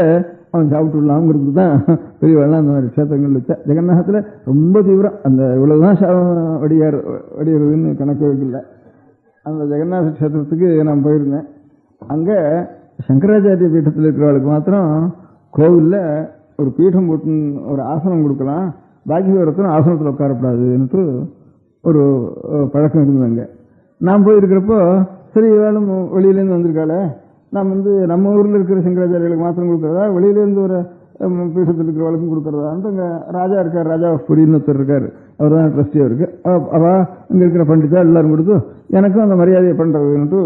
அவன் சாப்பிட்டு விடலாம்ங்கிறது தான் பெரிய வெள்ளம். அந்த மாதிரி க்ஷேத்திரங்கள் வச்சா ஜெகநாதத்தில் ரொம்ப தீவிரம். அந்த இவ்வளவுதான் வடிகிறதுன்னு கணக்கு வைக்கல. அந்த ஜெகநாத க்ஷேத்திரத்துக்கு நான் போயிருந்தேன். அங்கே சங்கராச்சாரிய பீட்டத்தில் இருக்கிறவளுக்கு மாத்திரம் கோவிலில் ஒரு பீடம் போட்டு ஒரு ஆசனம் கொடுக்கலாம், பாக்கி ஒருத்தரும் ஆசனத்தில் உட்காரப்படாதுன்னுட்டு ஒரு பழக்கம் இருந்தது. அங்கே நான் போயிருக்கிறப்போ சரி இவாளும் வெளியிலேருந்து வந்திருக்காளே, நாம் நம்ம ஊரில் இருக்கிற சங்கராச்சாரியர்களுக்கு மாத்திரம் கொடுக்குறதா, வெளியிலேருந்து ஒரு பீடத்தில் இருக்கிறவளுக்கும் கொடுக்குறதான்ட்டு அங்கே ராஜா இருக்கார், ராஜா புரின்னு ஒருத்தர் இருக்கார், அவர் தான் ட்ரஸ்டியாக இருக்கு. அவள் அங்கே இருக்கிற பண்டிதா எல்லாரும் கொடுத்து எனக்கும் அந்த மரியாதையை பண்ணுறதுன்ட்டு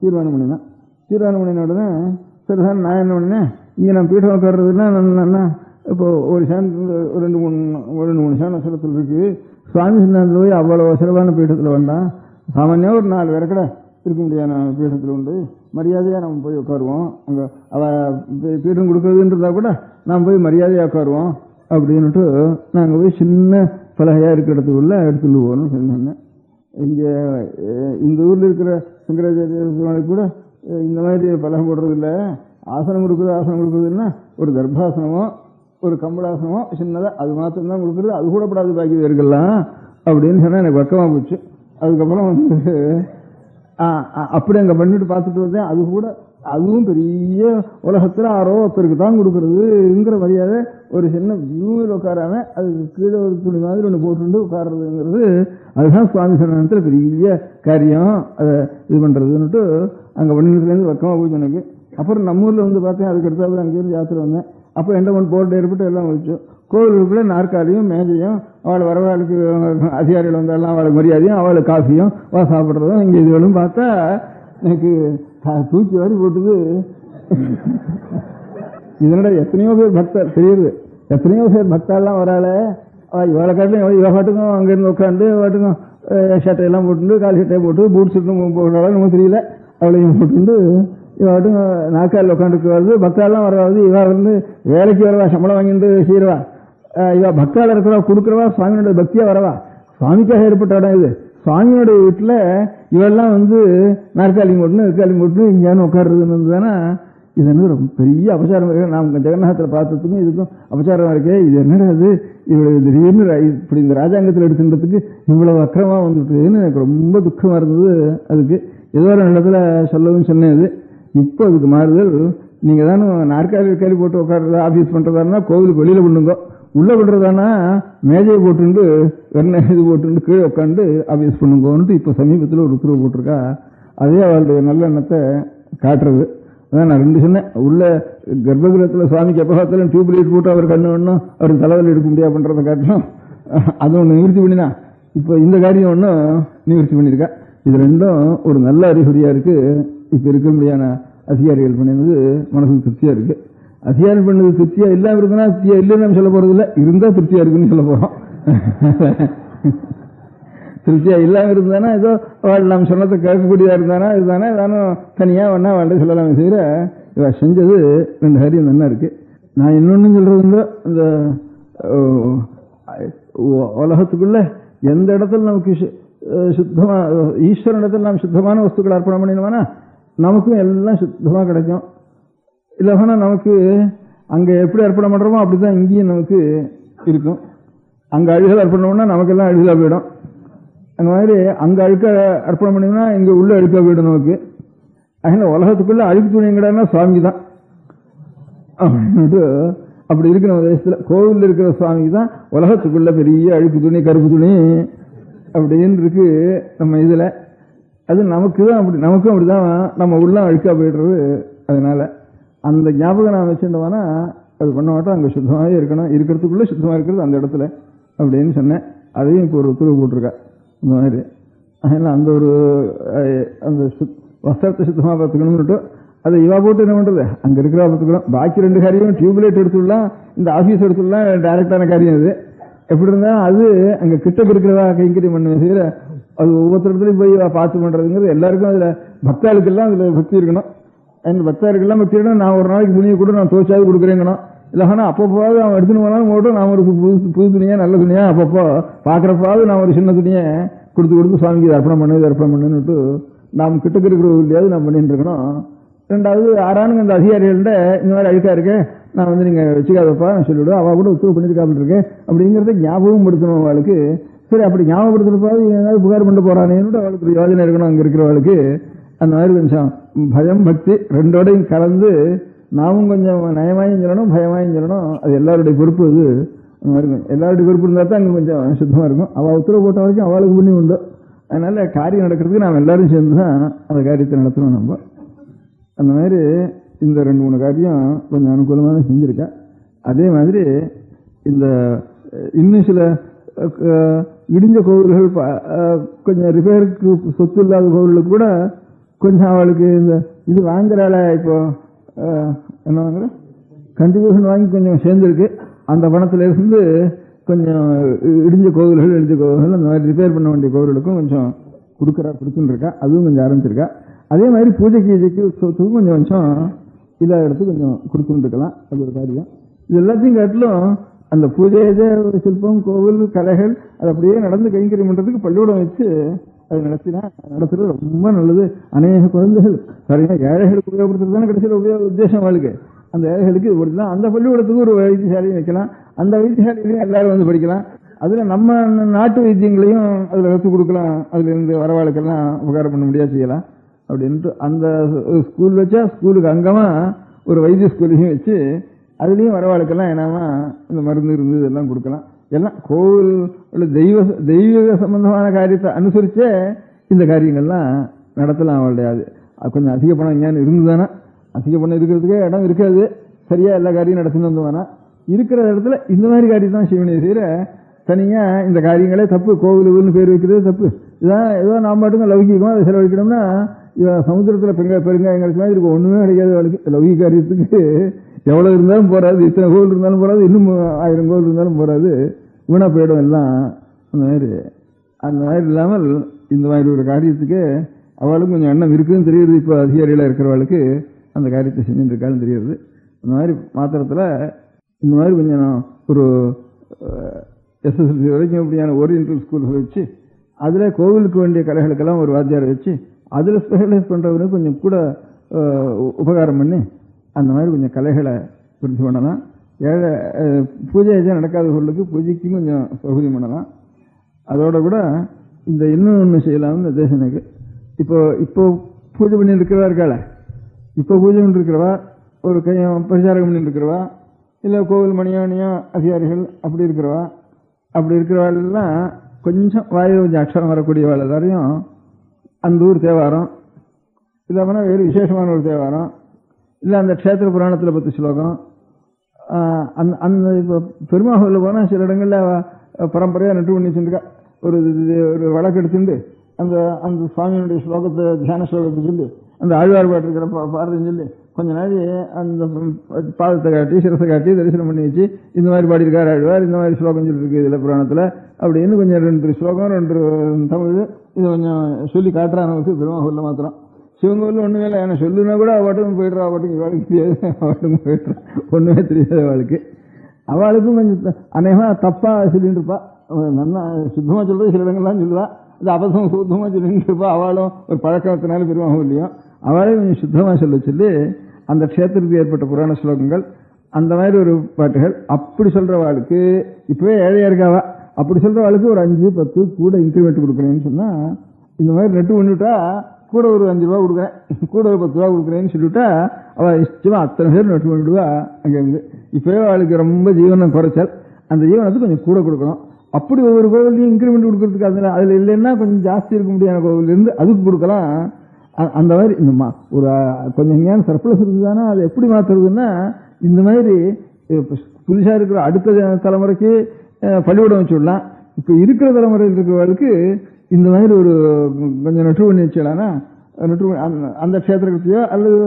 தீர்மானம் பண்ணினேன். தீர்மானம் பண்ணின உடனே சரிதான் நான் என்ன பண்ணினேன், இங்கே நான் பீடம் உட்கார்றதுன்னா நான் இப்போ ஒரு ரெண்டு மூணு சேனத்தில் இருக்கு. சுவாமி சித்தாந்தத்தில் போய் அவ்வளோ சிறப்பான பீடத்தில் வேண்டாம், சாமானியாக ஒரு 4 பேரை கூட இருக்க முடியாத பீடத்தில் உண்டு, மரியாதையாக நம்ம போய் உட்காருவோம். அங்கே அவள் பீடம் கொடுக்குறதுன்றதா கூட நாம் போய் மரியாதையாக உட்காருவோம் அப்படின்னுட்டு நாங்கள் போய் சின்ன பலகையாக இருக்கிற இடத்துக்குள்ள எடுத்துட்டு போகணும்னு சொன்னேன். இங்கே இந்த ஊரில் இருக்கிற சங்கராச்சாரிய கூட இந்த மாதிரி பலகம் போடுறதில்ல, ஆசனம் கொடுக்குறதுன்னா ஒரு கர்ப்பாசனமோ ஒரு கம்பளாசனமோ சின்னதாக அது மாத்திரம்தான் கொடுக்குறது, அது கூட படாது பாக்கி இருக்கலாம் அப்படின்னு சொன்னால் எனக்கு வெக்கமாக போச்சு. அதுக்கப்புறம் அப்படி அங்கே பண்ணிட்டு பார்த்துட்டு வந்தேன். அது கூட அதுவும் பெரிய உலகத்தில் ஆரோ ஒருத்தருக்கு தான் கொடுக்குறதுங்கிற மரியாதை. ஒரு சின்ன வியூவில் உட்காராம அதுக்கு கீழே ஒரு துணி மாதிரி ஒன்று போட்டு உட்கார்றதுங்கிறது அதுதான் சுவாமி சரணத்தில் பெரிய காரியம். அதை இது பண்ணுறதுன்னுட்டு அங்கே பண்ணிட்டுலேருந்து வெக்கமாக போச்சு எனக்கு. அப்புறம் நம்ம ஊரில் பார்த்தேன், அதுக்கு அடுத்தாப்புல அங்கேயிருந்து யாத்திரை வந்தேன். அப்போ எண்டமன் போர்டு ஏற்பட்டு எல்லாம் வச்சோம். கோவிலுக்குள்ளே நாற்காலியும் மேஜையும், அவளை வரவாளுக்கு அதிகாரிகள் வந்தாலும் அவளுக்கு மரியாதையும், அவளுக்கு காஃபியும் சாப்பிட்றதும் இங்கே இதுகளும் பார்த்தா எனக்கு தூக்கி வாரி போட்டுது. இதனோட எத்தனையோ பேர் பக்தர் தெரியுது, எத்தனையோ பேர் பக்தாலாம் வராள, இவளை காட்டிலும் இவ பாட்டுக்கும் அங்கேருந்து உட்காந்து பாட்டுக்கும் ஷர்ட்டையெல்லாம் போட்டு கால் ஷர்ட்டையை போட்டு பூட் ஷர்ட்டும் போடுறாலும் நமக்கு தெரியல, அவளையும் போட்டு இவாட்டும் நாற்காலில் உட்காந்துக்கு வருது. பக்தாலாம் வரவாது, இவா வேலைக்கு வரவா, சம்பளம் வாங்கிட்டு செய்யறவா, இவா பக்தால இருக்கிறவா கொடுக்குறவா, சுவாமியோட பக்தியா வரவா, சுவாமிக்காக ஏற்பட்ட இடம் இது. சுவாமியோட வீட்டில் இவெல்லாம் நாற்காலி போட்டு இங்கேயானு உட்காருறதுன்னு தானே இது ரொம்ப பெரிய அபச்சாரம் இருக்கு. நாம் ஜெகநாதத்தில் பார்த்ததுக்கும் இதுக்கும் அபச்சாரம் இருக்கே, இது என்னடா இது, இவ்வளவு திடீர்னு இப்படி இந்த ராஜாங்கத்தில் எடுத்துன்றதுக்கு இவ்வளவு அக்கிரமா வந்துட்டுன்னு எனக்கு ரொம்ப துக்கமாக இருந்தது. அதுக்கு ஏதோ ஒரு இடத்துல சொல்லவும் சொன்னது. இப்போ அதுக்கு மாறுதல், நீங்கள் தானே நாற்காலி போட்டு உட்கார்றதா ஆஃபீஸ் பண்ணுறதானா கோவிலுக்கு வெளியில் பண்ணுங்க, உள்ளே பண்ணுறதானா மேஜையை போட்டுண்டு வெண்ணெய் இது போட்டு கீழே உட்காந்து ஆஃபீஸ் பண்ணுங்கன்ட்டு இப்போ சமீபத்தில் ஒரு உத்தரவு போட்டிருக்கா. அதே அவளுடைய நல்ல எண்ணத்தை காட்டுறது. அதான் நான் 2 சொன்னேன், உள்ள கர்ப்பகிரகத்தில் சுவாமிக்கு எப்போ பார்த்தாலும் டியூப் லைட் போட்டு அவர் கண்ணு ஒன்றும் அவர் தலைவலி எடுக்க முடியாது பண்ணுறதை காட்டணும். அது ஒன்று நிவர்த்தி பண்ணினா இப்போ இந்த காரியம் ஒன்றும் நிவர்த்தி பண்ணியிருக்கா. இது 2ம் ஒரு நல்ல அறிகுறியாக இருக்குது. இப்போ இருக்க முடியாத அதிகாரிகள் பண்ணினது மனசுக்கு திருப்தியாக இருக்கு. அதிகாரம் பண்ணது திருப்தியா இல்லாம இருக்குன்னா திருப்தியா இல்லைன்னு நம்ம சொல்ல போறது இல்லை, இருந்தா திருப்தியா இருக்குன்னு சொல்ல போறோம். திருப்தியா இல்லாம இருந்தானா ஏதோ நாம் சொன்னதை கேட்கக்கூடியதா இருந்தானா இதுதானே நானும் தனியா வேணா வாழ்க்கை சொல்லலாமே செய்யற. இவ செஞ்சது 2 காரியம் நல்லா இருக்கு. நான் இன்னொன்னு சொல்றது இந்த உலகத்துக்குள்ள எந்த இடத்துல நமக்கு சுத்தமா ஈஸ்வரன் இடத்துல நாம் சுத்தமான வஸ்துக்களை அர்ப்பணம் பண்ணினோம்னா நமக்கும் எல்லாம் சுத்தமாக கிடைக்கும். இல்லைன்னா நமக்கு அங்கே எப்படி அர்ப்பணம் பண்ணுறோமோ அப்படிதான் இங்கேயும் நமக்கு இருக்கும். அங்கே அழுகல் அர்ப்பணம்னா நமக்கெல்லாம் அழுகலாக போயிடும். அந்த மாதிரி அங்கே அழுக்க அர்ப்பணம் பண்ணினா இங்கே உள்ள அழுக்காக போயிடும் நமக்கு. அதனால் உலகத்துக்குள்ள அழுக்கு துணி எங்கடான்னா சுவாமி தான் அப்படின்ட்டு அப்படி இருக்கிற தேசத்தில் கோவிலில் இருக்கிற சுவாமிக்கு தான் உலகத்துக்குள்ள பெரிய அழுக்கு துணி கருப்பு துணி அப்படின்னு இருக்கு நம்ம இதில். அது நமக்கு தான் அப்படி, நமக்கும் அப்படிதான் நம்ம உள்ள அழுக்கா போயிடுறது. அதனால அந்த ஞாபகம் நான் வச்சுட்டோம்னா அது பண்ண மாட்டோம். அங்கே சுத்தமாகவே இருக்கணும், இருக்கிறதுக்குள்ள சுத்தமாக இருக்கிறது அந்த இடத்துல அப்படின்னு சொன்னேன். அதையும் இப்போ ஒரு உத்தரவு போட்டிருக்கா இந்த மாதிரி. அதனால் அந்த ஒரு அந்த வஸ்திரத்தை சுத்தமாக பார்த்துக்கணும்னுட்டு அதை இவா போட்டு என்ன பண்ணுறது, அங்கே இருக்கிறவா பார்த்துக்கணும். பாக்கி 2 காரியம் டியூப்லைட் எடுத்துடலாம், இந்த ஆஃபீஸ் எடுத்துடலாம், டைரக்டான காரியம் அது. எப்படி இருந்தாலும் அது அங்கே கிட்ட இருக்கிறவா கைங்கரியம் பண்ணுவேன் செய்கிற. அது ஒவ்வொருத்தரத்துலையும் போய் பார்த்து பண்ணுறதுங்கிறது எல்லாருக்கும் அதில் பக்தாளுக்கெல்லாம் அதில் பக்தி இருக்கணும். அந்த பக்தாளுக்கெல்லாம் பக்தி இருக்கணும். நான் ஒரு நாளைக்கு துணியை கூட நான் துவைச்சாவது கொடுக்குறேங்கணும். இல்லைன்னா அப்பப்போது அவன் எடுத்துன்னு போனாலும் போட்டும் நான் ஒரு புது துணியாக நல்ல துணியாக அப்பப்போ பார்க்குறப்பாவது நான் ஒரு சின்ன துணியை கொடுத்து சுவாமிக்கு இது அர்ப்பணம் பண்ணுன்னுட்டு நாம் கிட்டக்கு இருக்கிற இல்லையாவது நான் பண்ணிட்டு இருக்கணும். 2வது ஆறானுங்க அந்த அதிகாரிகள்கிட்ட இந்த மாதிரி அழுக்கா இருக்கு, நான் நீங்கள் வச்சுக்காதப்பா நான் சொல்லிவிடுவேன், அவள் கூட உத்தரவு பண்ணியிருக்காமல் இருக்கேன் அப்படிங்கிறத ஞாபகம் படுத்தணும் அவளுக்கு. சரி அப்படி ஞாபகப்படுத்துறப்பாவது ஏதாவது புகார் பண்ண போறானேன்னு அவளுக்கு ஒரு யோஜனை இருக்கணும் அங்கே இருக்கிறவளுக்கு. அந்த மாதிரி கொஞ்சம் பயம் பக்தி 2ஓடையும் கலந்து நாமும் கொஞ்சம் நயமாயும் சொல்லணும் பயமாயும் சொல்லணும். அது எல்லாருடைய பொறுப்பு. அது அந்த மாதிரி எல்லாருடைய பொறுப்பு இருந்தால் தான் அங்கே கொஞ்சம் சுத்தமாக இருக்கும். அவள் உத்தரவு போட்ட வரைக்கும் அவளுக்கு புண்ணியம் உண்டு. அதனால காரியம் நடக்கிறதுக்கு நாம் எல்லாரும் சேர்ந்து தான் அந்த காரியத்தை நடத்தணும். நம்ம அந்த மாதிரி இந்த 2-3 காரியம் கொஞ்சம் அனுகூலமாக செஞ்சுருக்கா. அதே மாதிரி இந்த இன்னும் சில இடிஞ்ச கோவில்கள் கொஞ்சம் ரிப்பேருக்கு சொத்து இல்லாத கோவிலுக்கு கூட கொஞ்சம் அவளுக்கு இந்த இது வாங்குறாள, இப்போ என்ன வாங்குற கண்டிபியூஷன் வாங்கி கொஞ்சம் சேர்ந்துருக்கு. அந்த பணத்துல இருந்து கொஞ்சம் இடிஞ்ச கோவில்கள் அந்த மாதிரி ரிப்பேர் பண்ண வேண்டிய கோவில்களுக்கும் கொஞ்சம் கொடுத்துன்னு இருக்கா. அதுவும் கொஞ்சம் ஆரம்பிச்சிருக்கா. அதே மாதிரி பூஜைக்கு சொத்துக்கும் கொஞ்சம் இதாக எடுத்து கொஞ்சம் கொடுத்துட்டு இருக்கலாம். அது ஒரு காரியம். இது எல்லாத்தையும் காட்டிலும் அந்த பூஜை சிற்பம் கோவில் கலைகள் அது அப்படியே நடந்து கைங்கரியம் பண்றதுக்கு பள்ளிக்கூடம் வச்சு அது நடத்துறது ரொம்ப நல்லது. அநேக குழந்தைகள் சரியா ஏழைகளுக்கு உபயோகப்படுத்துறது தானே கடைசியில் உத்தேசம் வாழ்க்கை. அந்த ஏழைகளுக்கு இது கொடுத்துலாம். அந்த பள்ளிக்கூடத்துக்கு ஒரு வைத்தியசாலையும் வைக்கலாம். அந்த வைத்தியசாலையிலையும் எல்லாரும் வந்து படிக்கலாம். அதுல நம்ம நாட்டு வைத்தியங்களையும் அதுல கற்றுக் கொடுக்கலாம். அதுல இருந்து வரவாளுக்கெல்லாம் உபகாரம் பண்ண முடியாது செய்யலாம் அப்படின்ட்டு அந்த ஸ்கூல் வச்சா ஸ்கூலுக்கு அங்கமா ஒரு வைத்திய ஸ்கூலையும் வச்சு அதுலயும் வரவாளுக்கெல்லாம் என்னமா இந்த மருந்து இருந்து இதெல்லாம் கொடுக்கலாம். எல்லாம் கோவில் தெய்வீக சம்பந்தமான காரியத்தை அனுசரிச்சே இந்த காரியங்கள்லாம் நடத்தலாம். அவளுடைய அது கொஞ்சம் அதிக பணம் எங்கேயானு இருந்துதானா, அதிக பணம் இருக்கிறதுக்கே இடம் இருக்காது. சரியா எல்லா காரியம் நடத்தின்னு வந்தோம்னா இருக்கிற இடத்துல இந்த மாதிரி காரியம் தான் செய்வனே செய்யற. தனியா இந்த காரியங்களே தப்பு. கோவிலுன்னு பேர் வைக்கிறது தப்பு. இதான் ஏதோ நாம் மட்டும் லௌகிக்கமா அதை செலவழிக்கணும்னா சமுத்திரத்துல பெருங்காயம் கிடைச்ச மாதிரி இருக்கும். ஒண்ணுமே கிடைக்காது அவளுக்கு. லௌகிக காரியத்துக்கு எவ்வளவு இருந்தாலும் போறாது, இத்தனை கோவில் இருந்தாலும் போறாது, இன்னும் 1000 கோவில் இருந்தாலும் போறாது, வீணா போயிடும் எல்லாம். அந்த மாதிரி இல்லாமல் இந்த மாதிரி ஒரு காரியத்துக்கு அவளுக்கும் கொஞ்சம் எண்ணம் இருக்குன்னு தெரியுது. இப்போ அதிகாரியில இருக்கிறவளுக்கு அந்த காரியத்தை செஞ்சுட்டு இருக்கான்னு தெரியுது. அந்த மாதிரி மாத்திரத்துல இந்த மாதிரி கொஞ்சம் ஒரு SSLC வரைக்கும் இப்படியான ஓரியன்டல் ஸ்கூல்ஸ் வச்சு அதுல கோவிலுக்கு வேண்டிய கலைகளுக்கெல்லாம் ஒரு வாத்தியாரை வச்சு அதுல ஸ்பெஷலைஸ் பண்றவனுக்கு கொஞ்சம் கூட உபகாரம் பண்ணி அந்த மாதிரி கொஞ்சம் கலைகளை புரிஞ்சு பண்ணலாம். பூஜை நடக்காதவர்களுக்கு பூஜைக்கும் கொஞ்சம் சௌகரியம் பண்ணலாம். அதோட கூட இந்த இன்னும் ஒன்று செய்யலாம். இந்த தேசனுக்கு இப்போ பூஜை பண்ணி இருக்கிறவா இருக்காள, இப்போ பூஜை பண்ணி இருக்கிறவா ஒரு கையம் பிரச்சாரம் பண்ணி இருக்கிறவா, இல்லை கோவில் மணியானியம் அதிகாரிகள் அப்படி இருக்கிறவாளெல்லாம் கொஞ்சம் வாயில் கொஞ்சம் அக்ஷரம் வரக்கூடியவாள் எல்லாரையும் அந்த ஊர் தேவாரம் இல்லாமல் வேறு விசேஷமான ஒரு தேவாரம் இல்லை அந்த க்ஷேத்திர புராணத்தில் 10 ஸ்லோகம் அந்த இப்போ பெருமாவில் போனால் சில இடங்களில் பரம்பரையாக நட்டு பண்ணி வச்சுருக்கா. ஒரு வழக்கு எடுத்துட்டு அந்த சுவாமியினுடைய ஸ்லோகத்தை தியான ஸ்லோகத்தை சொல்லி அந்த ஆழ்வார்பாட்டு இருக்கிற பாரதியும் சொல்லி கொஞ்ச நாள் அந்த பாதத்தை காட்டி சிரசை காட்டி தரிசனம் பண்ணி வச்சு இந்த மாதிரி பாடியிருக்காரு ஆழ்வார், இந்த மாதிரி ஸ்லோகம் சொல்லியிருக்கு இதில் புராணத்தில் அப்படின்னு கொஞ்சம் 2 ஸ்லோகம் 2 தமிழ் இதை கொஞ்சம் சொல்லி காட்டுறாங்க. பெருமாவில் மாத்திரம் சிவங்கூரில் ஒன்றுமே இல்லை. ஏன்னா சொல்லுனா கூட அவட்டுக்கும் போயிடுறா, அவட்டுக்கு இவாளுக்கு தெரியாது, அவட்டுக்கும் போயிடுறா, ஒன்றுமே தெரியாது அவளுக்கு. அவளுக்கும் கொஞ்சம் அநேகமாக தப்பாக சொல்லிட்டு இருப்பா. நல்லா சுத்தமாக சொல்றது சில இடங்கள்லாம் சொல்லுவா, அது அபசம் சுத்தமாக சொல்லிட்டு இருப்பா. அவளும் ஒரு பழக்கத்தினால பெருமாவும் இல்லையும் அவளே கொஞ்சம் சுத்தமாக சொல்லி அந்த க்ஷேத்திரத்துக்கு ஏற்பட்ட புராண ஸ்லோகங்கள் அந்த மாதிரி ஒரு பாட்டுகள் அப்படி சொல்றவாளுக்கு இப்பவே ஏழையா இருக்காவா அப்படி சொல்றவாளுக்கு ஒரு 5-10 கூட இன்க்ரிமெண்ட் கொடுக்குறேன்னு சொன்னா இந்த மாதிரி நெட்டு பண்ணிவிட்டா கூட ஒரு 5 ரூபா கொடுக்குறேன், கூட ஒரு 10 ரூபா கொடுக்குறேன்னு சொல்லிவிட்டா அவள் இஷ்டமா அத்தனை பேர் நட்டு பண்ணிவிடுவா. அங்கேருந்து இப்பவே அவளுக்கு ரொம்ப ஜீவனம் குறைச்சல், அந்த ஜீவனத்துக்கு கொஞ்சம் கூட கொடுக்கணும். அப்படி ஒவ்வொரு கோவிலையும் இன்க்ரிமெண்ட் கொடுக்கறதுக்கு அதில் இல்லைன்னா கொஞ்சம் ஜாஸ்தி இருக்க முடியாத கோவில் இருந்து அதுக்கு கொடுக்கலாம். அந்த மாதிரி இந்த ஒரு கொஞ்சம் எங்கேயான சர்ப்ளஸ் இருக்குதானா அதை எப்படி மாத்துறதுன்னா இந்த மாதிரி புதுசா இருக்கிற அடுத்த தலைமுறைக்கு பள்ளிக்கூடம் வச்சு விடலாம். இப்ப இருக்கிற தலைமுறையில் இருக்கிறவர்களுக்கு இந்த மாதிரி ஒரு கொஞ்சம் நட்டு பண்ணி வச்சுடலாம்னா அந்த க்ஷேத்திரத்தையோ அல்லது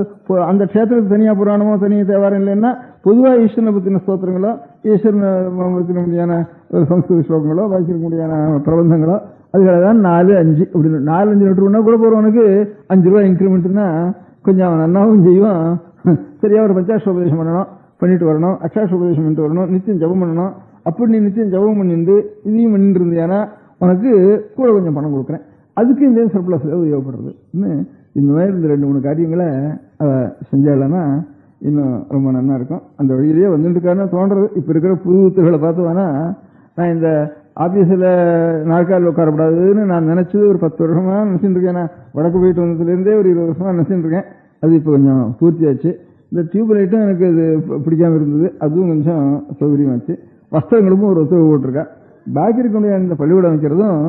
அந்த க்ஷேத்திரத்துக்கு தனியா புராணமோ தனியாக தேவாரம் இல்லைன்னா பொதுவாக ஈஸ்வரனை பற்றின ஸ்தோத்திரங்களோ ஈஸ்வரன் முடியான ஒரு சம்ஸ்கிருத ஸ்லோகங்களோ வாசிக்க முடியான பிரபந்தங்களோ அதுகளை தான் 4-5 அப்படின்னு 4-5 நட்டுருவா கூட போறவனுக்கு 5 ரூபா இன்க்ரிமெண்ட்னா கொஞ்சம் அவன் நன்னாவும் செய்வான். சரியா ஒரு பஞ்சாட்சோபதேசம் பண்ணணும், பண்ணிட்டு வரணும், அக்ஷாட்சோபதேசம் பண்ணிட்டு வரணும், நித்தியம் ஜபம் பண்ணணும். அப்படி நீ நித்தியம் ஜபம் பண்ணிட்டு இதையும் பண்ணிட்டு இருந்தியானா உனக்கு கூட கொஞ்சம் பணம் கொடுக்குறேன். அதுக்கு இந்த சர்ப்ளஸ் உபயோகப்படுறது. இந்த மாதிரி இந்த 2-3 காரியங்களை அவ செஞ்சாலன்னா இன்னும் ரொம்ப நல்லா இருக்கும். அந்த வழியிலேயே வந்துட்டு இருக்காருன்னு தோன்றது. இப்ப இருக்கிற புதுத்துகளை பார்த்துவானா நான் இந்த ஆபீஸில் நாற்காலில் உட்காரப்படாதுன்னு நான் நினைச்சது ஒரு 10 வருஷமா நினைச்சுட்டு இருக்கேன். நான் வடக்கு போயிட்டு வந்ததுலேருந்தே ஒரு 20 வருஷமா நினைச்சுட்டு இருக்கேன். அது இப்போ கொஞ்சம் பூர்த்தியாச்சு. இந்த டியூப் லைட்டும் எனக்கு அது பிடிக்காம இருந்தது, அதுவும் கொஞ்சம் சௌகரியமாச்சு. வஸ்திரங்களுக்கும் ஒரு ஒத்துழைப்பு போட்டிருக்கா. பாக்கி இருக்க முடியாது இந்த பள்ளிக்கூடம் வைக்கிறதும்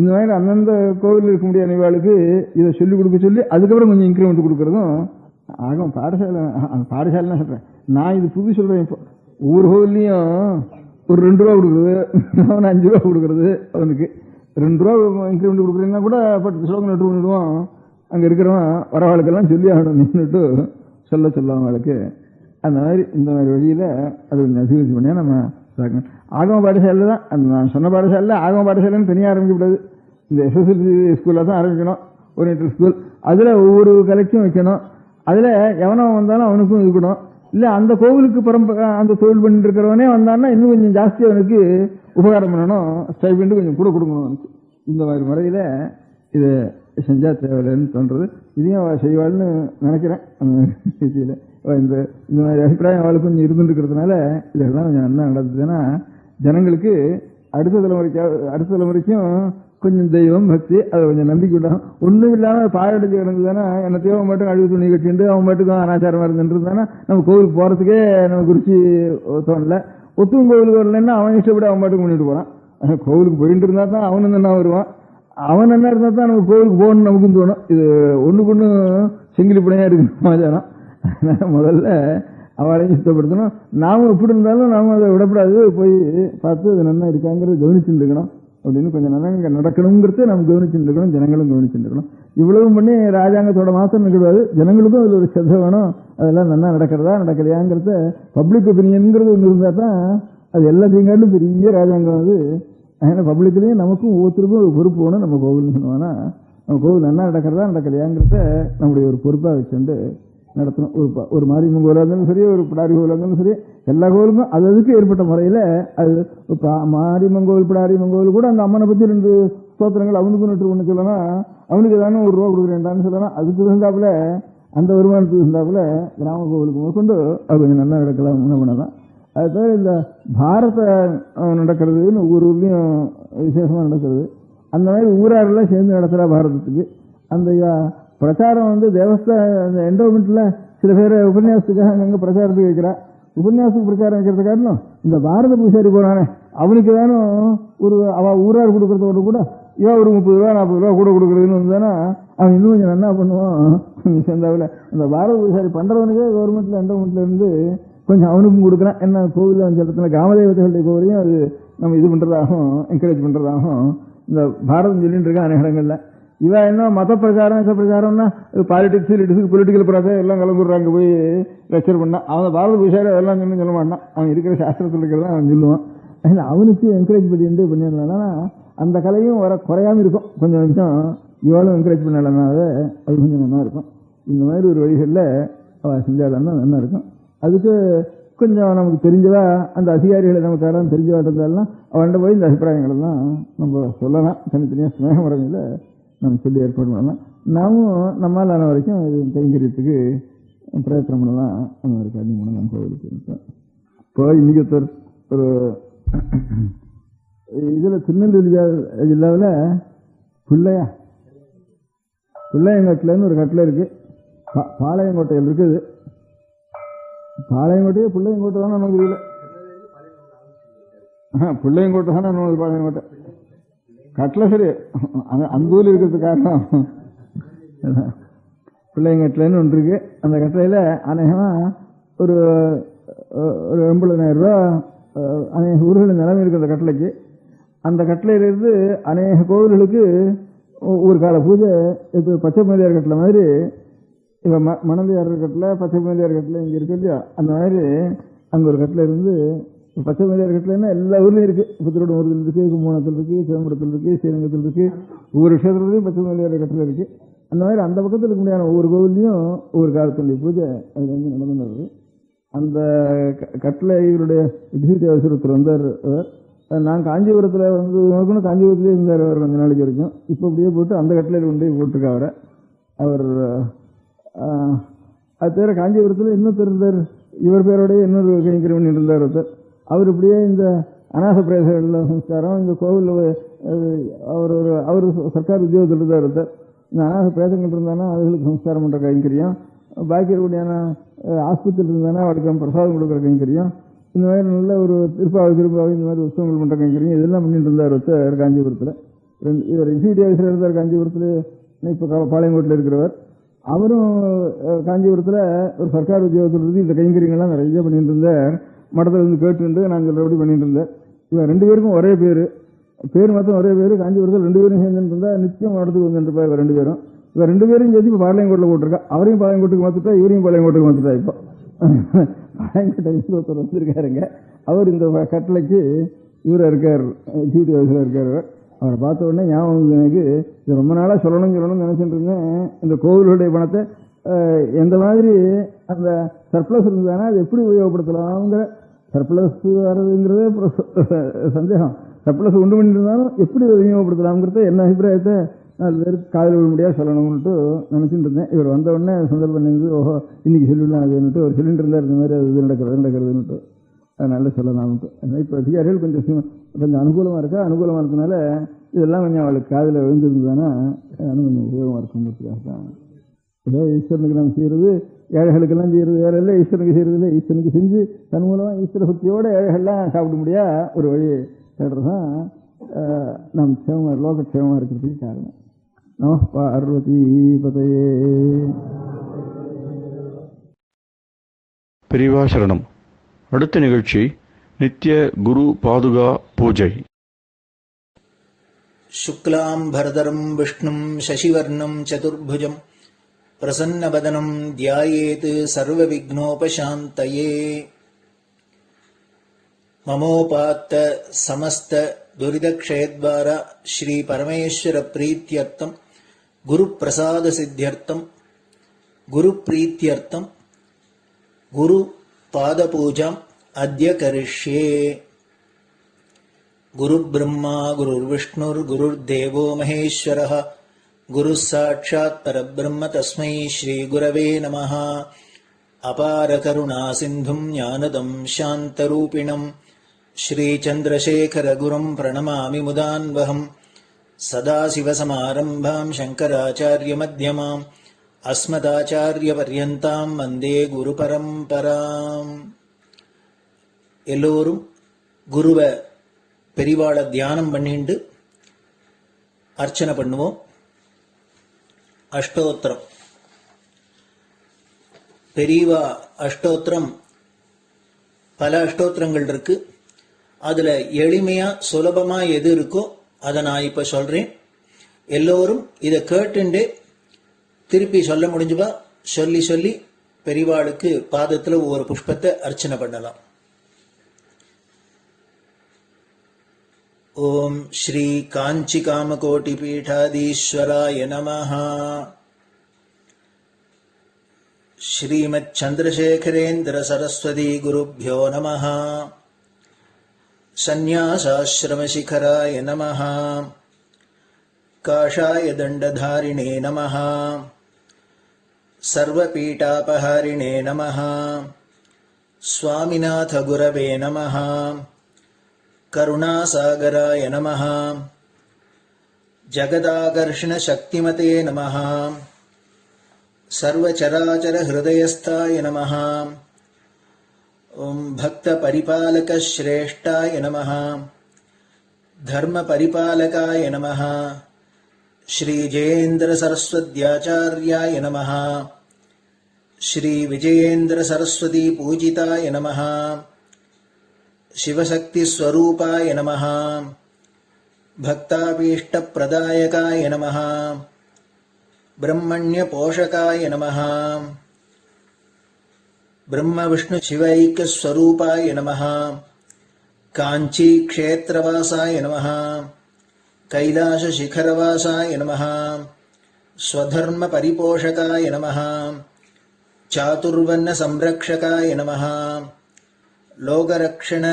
இந்த மாதிரி அந்தந்த கோவில் இருக்க முடியாத நிகழ்வுக்கு இதை சொல்லிக் கொடுக்க சொல்லி அதுக்கப்புறம் கொஞ்சம் இன்க்ரிமெண்ட் கொடுக்கறதும் ஆகும். பாடசாலைன்னா சொல்றேன் நான், இது புது சொல்றேன். இப்போ ஒவ்வொரு கோவில்லையும் ஒரு 2 ரூபா கொடுக்குறது, அவன் 5 ரூபா கொடுக்கறது, அவனுக்கு 2 ரூபா இன்க்ரிமெண்ட் கொடுக்குறீங்கன்னா கூட 10 ஸ்லோகம் நட்டு பண்ணிடுவான். அங்கே இருக்கிறவன் வரவாளுக்கெல்லாம் சொல்லி ஆகணும், நின்றுட்டு சொல்ல அவங்களுக்கு. அந்த மாதிரி இந்த மாதிரி வழியில் அது கொஞ்சம் அபிவிருத்தி பண்ணியா நம்ம ஆகம பாடசாலை தான். அந்த நான் சொன்ன பாடசாலையில் ஆகம பாடசாலைன்னு தனியாக ஆரம்பிக்கப்படாது. இந்த எஸ்எஸ்எல்சி ஸ்கூலில் தான் ஆரம்பிக்கணும், ஓரியன்டல் ஸ்கூல். அதில் ஒவ்வொரு கலைக்கும் வைக்கணும். அதில் எவனோ வந்தாலும் அவனுக்கும் இருக்கணும். இல்லை அந்த கோவிலுக்கு அந்த தொழில் பண்ணிட்டு இருக்கிறவனே வந்தான்னா இன்னும் கொஞ்சம் ஜாஸ்தி அவனுக்கு உபகாரம் பண்ணணும், ஸ்டைபெண்ட் கொஞ்சம் கூட கொடுக்கணும் அவனுக்கு. இந்த மாதிரி முறையில் இதை செஞ்சா தேவையில்லைன்னு தோன்றது. இதையும் செய்வாள்னு நினைக்கிறேன். அந்த விஷயத்தில் இந்த மாதிரி அபிப்பிராயம் அவளுக்கு கொஞ்சம் இருந்துட்டு இருக்கிறதுனால இதெல்லாம் கொஞ்சம் என்ன நடந்ததுன்னா, ஜனங்களுக்கு அடுத்த தலைமுறைக்கும் கொஞ்சம் தெய்வம் பக்தி அதை கொஞ்சம் நம்பிக்கை உண்டாகும். ஒன்றும் இல்லாமல் பாயடிச்சு கிடந்ததுன்னா என்னத்தையோ அவன் மட்டும் அழுகு துணி கட்டிட்டு அவன் மட்டுக்கும் அனாச்சாரமாக இருந்துருந்தானா நம்ம கோவிலுக்கு போகிறதுக்கே நம்ம குறிச்சி தோணல. ஒத்துவும் கோவிலுக்கு வரலன்னா அவன் இஷ்டப்படி அவன் மட்டும் பண்ணிட்டு போனான். கோவிலுக்கு போயிட்டு இருந்தா தான் அவனு என்ன வருவான், அவன் என்ன இருந்தால் தான் நமக்கு கோவிலுக்கு போகணும்னு நமக்கும் தோணும். இது ஒன்றுக்கு ஒன்று செங்கிலி பிணையாக இருக்கு சமாச்சாரம். முதல்ல அவளையும் சுத்தப்படுத்தணும். நாமும் எப்படி இருந்தாலும் நாமும் அதை விடப்படாது, போய் பார்த்து அது நல்லா இருக்காங்கிறத கவனிச்சுட்டு இருக்கணும். அப்படின்னு கொஞ்சம் நல்லா நடக்கணுங்கிறது நம்ம கவனிச்சுட்டு இருக்கணும், ஜனங்களும் கவனிச்சுட்டு இருக்கணும். இவ்வளவும் பண்ணி ராஜாங்கத்தோட மாத்திரம் நிற்கக்கூடாது, ஜனங்களுக்கும் அதில் ஒரு ஸ்ரத்த வேணும். அதெல்லாம் நல்லா நடக்கிறதா நடக்கலையாங்கிறத பப்ளிக் ஒப்பீனியன்ங்கிறது ஒன்று இருந்தால் தான் அது எல்லாத்தையும் பெரிய ராஜாங்கம். அது அதனால் பப்ளிக்லேயும் நமக்கும் ஒவ்வொருத்தருக்கும் ஒரு பொறுப்பு வேணும். நம்ம கோவில் சொன்னோம்னா நம்ம கோவில் நல்லா நடக்கிறதா நடக்கலையாங்கிறத நம்முடைய ஒரு பொறுப்பாக வச்சுட்டு நடத்தணும். ஒரு மாரியம்மன் கோவிலாக இருந்தாலும் சரி, ஒரு பிடாரி கோவிலாக இருந்தாலும் சரி, எல்லா கோவிலுக்கும் அதுக்கு ஏற்பட்ட முறையில் அது மாரியம்மன் கோவில் பிடாரியம்மன் கோவில் கூட அந்த அம்மனை பற்றி 2 ஸ்தோத்திரங்கள் அவனுக்கு ஒன்று சொல்லலாம், அவனுக்கு ஏதானு 1 ரூபா கொடுக்குறேன்டான்னு சொல்லலாம். அதுக்கு இருந்தாப்புல அந்த வருமானத்துக்கு இருந்தாப்புல கிராம கோவிலுக்கு முதற்கொண்டு அது கொஞ்சம் நல்லா நடக்கலாம் பண்ணதான். அது தவிர இந்த பாரத நடக்கிறதுன்னு ஒவ்வொரு ஊர்லேயும் விசேஷமாக நடக்கிறது. அந்த மாதிரி ஊராரெல்லாம் சேர்ந்து நடத்துகிறா பாரதத்துக்கு. அந்த பிரச்சாரம் தேவஸ்தான என்டோமெண்ட்டில் சில பேர் உபன்யாசத்துக்காக அங்கங்கே பிரச்சாரத்துக்கு வைக்கிறா. உபன்யாசத்துக்கு பிரச்சாரம் வைக்கிறது காரணம் இந்த பாரத பூசாரி போனானே அவனுக்கு தானும் அவள் ஊரார் கொடுக்கறதோடு கூட இவன் ஒரு 30 ரூபா 40 ரூபா கூட கொடுக்குறதுன்னு வந்தானா அவன் இன்னும் கொஞ்சம் நல்லா பண்ணுவான். சேர்ந்தாவில் அந்த பாரத பூசாரி பண்ணுறவனுக்கே கவர்மெண்ட்டில் என்டோமெண்ட்டில் இருந்து கொஞ்சம் அவனுக்கும் கொடுக்குறான். என்ன கோவிலில் வந்து இடத்துல கிராமதேவதைகளுடைய கோவிலையும் அது நம்ம இது பண்ணுறதாகும், என்கரேஜ் பண்ணுறதாகும் இந்த பாரதம் சொல்லிட்டு இருக்கா அநேக இடங்கள்ல. இவன் என்ன மத பிரச்சாரம்னா பாலிடிக்ஸ் பொலிட்டிக்கல் ப்ராசஸ் எல்லாம் கலந்துடுறாங்க போய் லெக்சர் பண்ணா. அவன் பாரத பூசாரி அதெல்லாம் சொல்ல மாட்டான். அவன் இருக்கிற சாஸ்திரத்தில் இருக்கிறத அவன் சொல்லுவான். அதில் அவனுக்கு என்கரேஜ் பண்ணிடலன்னா அந்த கலையும் குறையாமல் இருக்கும். கொஞ்சம் இவளும் என்கரேஜ் பண்ணலன்னா அது கொஞ்சம் நல்லா இருக்கும். இந்த மாதிரி ஒரு வழிகளில் அவள் செஞ்சாதான் நல்லா இருக்கும். அதுக்கு கொஞ்சம் நமக்கு தெரிஞ்சவா அந்த அதிகாரிகளை நமக்கு யாரும் தெரிஞ்சவாட்டதெல்லாம் அவன்கிட்ட போய் இந்த அபிப்பிராயங்களெல்லாம் நம்ம சொல்லலாம். தனித்தனியாக ஸ்நேக முறையில் நம்ம சொல்லி ஏற்பாடு பண்ணலாம். நாமும் நம்மளான வரைக்கும் இது கைங்கரியத்துக்கு பிரயத்தனம் பண்ணலாம். அந்த மாதிரி காரியம் பண்ண நம்ம கோவிலுக்கு. இப்போ இன்னைக்கு ஒரு இதில் திருநெல்வேலி ஜில்லாவில் பிள்ளையங்கட்டிலன்னு ஒரு கட்டில் இருக்குது. பாளையங்கோட்டையில் இருக்குது. பாளையங்கோட்டையே பிள்ளையங்கோட்டை தானே நமக்கு இல்லை. பிள்ளையங்கோட்டை தானே நமக்கு பாளையங்கோட்டை கட்டில் சரி. அந்த ஊரில் இருக்கிறது காரணம் பிள்ளைங்கட்டிலன்னு ஒன்று இருக்கு. அந்த கட்டளையில் அநேகமாக ஒரு 80,000 ரூபா அநேக ஊர்களில் நிலைமை இருக்கிற கட்டளைக்கு. அந்த கட்டளையிலிருந்து அநேக கோவில்களுக்கு ஒரு கால பூஜை. இப்போ பச்சை மேதையார் கட்டளை மாதிரி இப்போ மணந்தியார் கட்டளை பச்சை மேதையார் கட்டளை இங்கே இருக்கு இல்லையா, அந்த மாதிரி அங்கே ஒரு கட்டளை இருந்து பச்சை மேதையார் கட்டளைன்னா எல்லா ஊர்லேயும் இருக்குது. புத்தரோட ஊரில் இருக்குது, கும்பகோணத்தில் இருக்குது, சிதம்பரத்தில் இருக்குது, ஸ்ரீரங்கத்தில் இருக்குது. ஒவ்வொரு விஷயத்துலையும் பச்சை மேதையார் கட்டளை இருக்குது. அந்த மாதிரி அந்த பக்கத்தில் இருக்க முடியாத ஒவ்வொரு கோவில்லையும் ஒவ்வொரு காலத்துடைய பூஜை அது வந்து நடந்துள்ளது. அந்த கட்டளைகளுடைய எக்ஸிக்யூட்டிவ் ஆஃபீஸர் ஒருத்தர் வந்தார். நான் காஞ்சிபுரத்தில் வந்து காஞ்சிபுரத்துலேயே இருந்தார் அவர் கொஞ்ச நாளைக்கு வரைக்கும். இப்போ அப்படியே போட்டு அந்த கட்டளையில் கொண்டு போய் போட்டிருக்கா அவர். அது தவிர காஞ்சிபுரத்தில் இன்னொருத்தர் இருந்தார், இவர் பேரோடைய இன்னொரு கைங்கரவன் இருந்தார் ஒருத்தர். அவர் இப்படியே இந்த அநாத பிரேச சம்ஸ்காரம் இந்த கோவிலில் அவர் சர்க்கார் உத்தியோகத்தில் இருந்தார் ஒருத்தர். இந்த அநாத பிரேசங்கள் இருந்தானா அவர்களுக்கு சம்ஸ்காரம் பண்ணுற கைங்கரியம், பாக்கி இருக்கக்கூடியான ஆஸ்பத்திரி இருந்தானா அவருக்கு பிரசாதம் கொடுக்குற கைங்கரியம், இந்த மாதிரி நல்ல ஒரு திருப்பாவை இந்த மாதிரி உற்சவங்கள் பண்ணுற கைங்கரியம் இதெல்லாம் பண்ணிட்டு இருந்தார் ஒருத்தர் காஞ்சிபுரத்தில். இவர் எக்ஸிக்யூட்டிவ் ஆஃபீஸர் இருந்தார் காஞ்சிபுரத்தில், இப்போ பாளையங்கோட்டில் இருக்கிறவர். அவரும் காஞ்சிபுரத்தில் ஒரு சர்க்கார் உத்தியோகத்தில் இருந்து இந்த கைங்கரியங்கள்லாம் நிறைய பண்ணிட்டு இருந்தார். மடத்தில் இருந்து கேட்டு நான் சொல்றபடி பண்ணிட்டு இருந்தேன். இவன் 2 பேருக்கும் ஒரே பேர் மொத்தம் ஒரே பேர். காஞ்சிபுரத்தில் 2 பேரும் சேர்ந்துட்டு இருந்தா நிச்சயம் மடத்துக்கு வந்துட்டு இவர் 2 பேரும். இவர் 2 பேரும் சேர்த்து இப்போ பாளையங்கோட்டில் போட்டிருக்கா. அவரையும் பாளையங்கோட்டுக்கு மாற்றிட்டா, இவரையும் பாளையங்கோட்டுக்கு மாற்றிட்டா. இப்போ பாளையங்கோட்டை ஒருத்தர் வந்திருக்காருங்க. அவர் இந்த கட்டளைக்கு இவராக இருக்கார், எக்ஸிக்யூட்டிவ் ஆஃபீஸராக இருக்கார். அவரை பார்த்த உடனே ஞாபகம் எனக்கு, இது ரொம்ப நாளாக சொல்லணும்னு நினைச்சிட்டு இருந்தேன். இந்த கோவிலுடைய பணத்தை எந்த மாதிரி அந்த சர்ப்ளஸ் இருந்ததுன்னா அது எப்படி உபயோகப்படுத்தலாம்ங்கிற, சர்ப்ளஸ் வர்றதுங்கிறதே சந்தேகம். சர்ப்ளஸ் உண்டு பண்ணிட்டு இருந்தாலும் எப்படி விநியோகப்படுத்தலாம்ங்கிறத என்ன அபிப்பிராயத்தை நான் காதல் விட முடியாது சொல்லணும்னுட்டு நினச்சிட்டு இருந்தேன். இவர் வந்த உடனே சந்தர்ப்பம் இருந்து, ஓஹோ இன்னைக்கு சொல்லிடலாம் அதுன்னுட்டு ஒரு சிலிண்டர் இருந்தார், இந்த மாதிரி அது இது நடக்கிறதுன்னுட்டு அதனால சொல்லலாம்ட்டு. இப்போ அதிகாரிகள் கொஞ்சம் அனுகூலமாக இருக்கா. அனுகூலமாக இருக்கிறதுனால இதெல்லாம் கொஞ்சம் அவளுக்கு காதில் விழுந்துருந்ததுன்னா கொஞ்சம் உபயோகமாக இருக்குங்கிறதுக்காக தான். ஏதோ ஈஸ்வரனுக்கு நம்ம செய்கிறது, ஏழைகளுக்கெல்லாம் செய்கிறது வேற இல்லை, ஈஸ்வரனுக்கு செய்கிறது இல்லை. ஈஸ்வரனுக்கு செஞ்சு தன் மூலமாக ஈஸ்வர சக்தியோட ஏழைகள்லாம் சாப்பிட முடியா ஒரு வழி தேடுறது தான் நம் க்ஷேமமாக லோகக்ஷேமமாக இருக்கிறதுக்கு காரணம். நம பார்வதி பதையே. பெரியவா சரணம். அடுத்த நிகழ்ச்சி நித்திய குரு பாதுகா பூஜை. சுக்லாம் பரதரம் விஷ்ணும் சசிவர்ணம் சதுர்புஜம் பிரசன்னவதனம் தியாயேத் சர்வவிக்னோபசாந்தயே. மமோபாத்த சமஸ்த துரிதக்ஷயத்வாரா ஸ்ரீ பரமேஸ்வர பிரீத்யர்த்தம் குரு பிரசாத சித்தியர்த்தம் குரு பிரீத்யர்த்தம் குரு பாதபூஜாம் அத்ய கரிஷ்யே. குரு பிரம்மா குருர் விஷ்ணுர் குருர் தேவோ மகேஸ்வரः குரு சாட்சாத் பரபிரம்ம தஸ்மை ஸ்ரீ குரவே நமः. அபார கருணா சிந்தும் ஞானதம் சாந்தரூபிணம் ஸ்ரீ சந்திரசேகர குரும் பிரணமாமி முதான்வகம். சதாசிவசமாரம்பாம் சங்கராச்சாரிய மத்யமாம் அஸ்மதாச்சாரிய பர்யந்தாம் வந்தே குரு பரம்பராம். எல்லோரும் குருவை பெரிவாளை தியானம் பண்ணிண்டு அர்ச்சனை பண்ணுவோம். அஷ்டோத்திரம். பெரியவா அஷ்டோத்திரம் பல அஷ்டோத்திரங்கள் இருக்கு. அதுல எளிமையா சுலபமா எது இருக்கோ அதை நான் இப்ப சொல்றேன். எல்லோரும் இதை கேட்டுண்டே திருப்பி சொல்ல முடிஞ்சுபா சொல்லி சொல்லி பெரிவாளுக்கு பாதத்துல ஒவ்வொரு புஷ்பத்தை அர்ச்சனை பண்ணலாம். ஓம் ஸ்ரீ காஞ்சி காமகோட்டி பீடாதீஸ்வராய நமஹ. ஸ்ரீமத் சந்திரசேகரேந்திர சரஸ்வதி குருभ्यो நமஹ. சந்நியாசாஸ்ரமசிகராய நமஹ. காஷாய தண்டதாரிணே நமஹ. சர்வபீடாபஹாரிணே நமஹ. சுவாமிநாத குரவே நமஹ. கருணாசாகராய நமஹ. ஜகதாகர்ஷண சக்திமதே நமஹ. சர்வச்சராச்சர ஹிருதயஸ்தாய நமஹ. ஓம் பக்த பரிபாலக ஸ்ரேஷ்டாய நமஹ. தர்ம பரிபாலகாய நமஹ. ஸ்ரீ ஜெயேந்திர சரஸ்வத்யாச்சார்யாய நமஹ. ஸ்ரீ விஜயேந்திர சரஸ்வதி பூஜிதாய நமஹ. சிவசக்தி ஸ்வரூபாய நமஹ. பக்தாபீஷ்ட பிரதாயகாய நமஹ. பிரம்மண்ய போஷகாய நமஹ. பிரம்ம விஷ்ணு சிவைக்க ஸ்வரூபாய நமஹ. காஞ்சி க்ஷேத்ரவாசாய நமஹ. கைலாச சிகரவாசாய நமஹ. ஸ்வதர்ம பரிபோஷகாய நமஹ. சாதுர்வர்ண சம்ரக்ஷகாய நமஹ. லோகரக்ஷண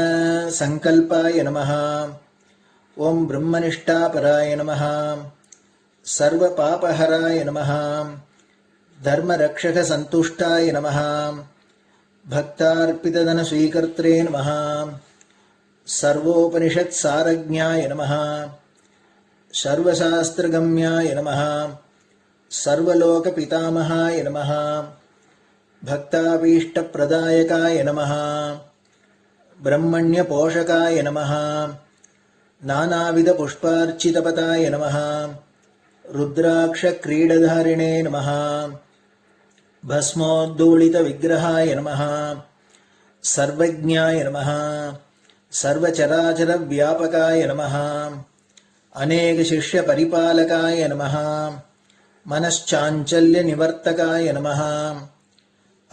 சங்கல்பாய நமஹ. ஓம் பிரம்மனிஷ்டாபராய நமஹ. சர்வ பாபஹராய நமஹ. தர்மரக்ஷக சந்துஷ்டாய நமஹ. பக்தார்ப்பிததன ஸ்வீகர்த்ரே நமஹ. சர்வோபனிஷத் சாரஜ்ஞாய நமஹ. சர்வசாஸ்திரகம்யாய நமஹ. சர்வலோக பிதாமகாய நமஹ. பக்தாபீஷ்ட பிரதாயகாய நமஹ. பிரம்மண்ய போஷகாய நமஹ. नानाविध पुष्पार्चितपताय नमः रुद्राक्षक्रीडधारिणे नमः भस्मोद्धूलितविग्रहाय नमः सर्वज्ञाय नमः सर्वचराचरव्यापकाय नमः अनेकशिष्यपरिपालकाय नमः मनश्चाञ्चल्यनिवर्तकाय नमः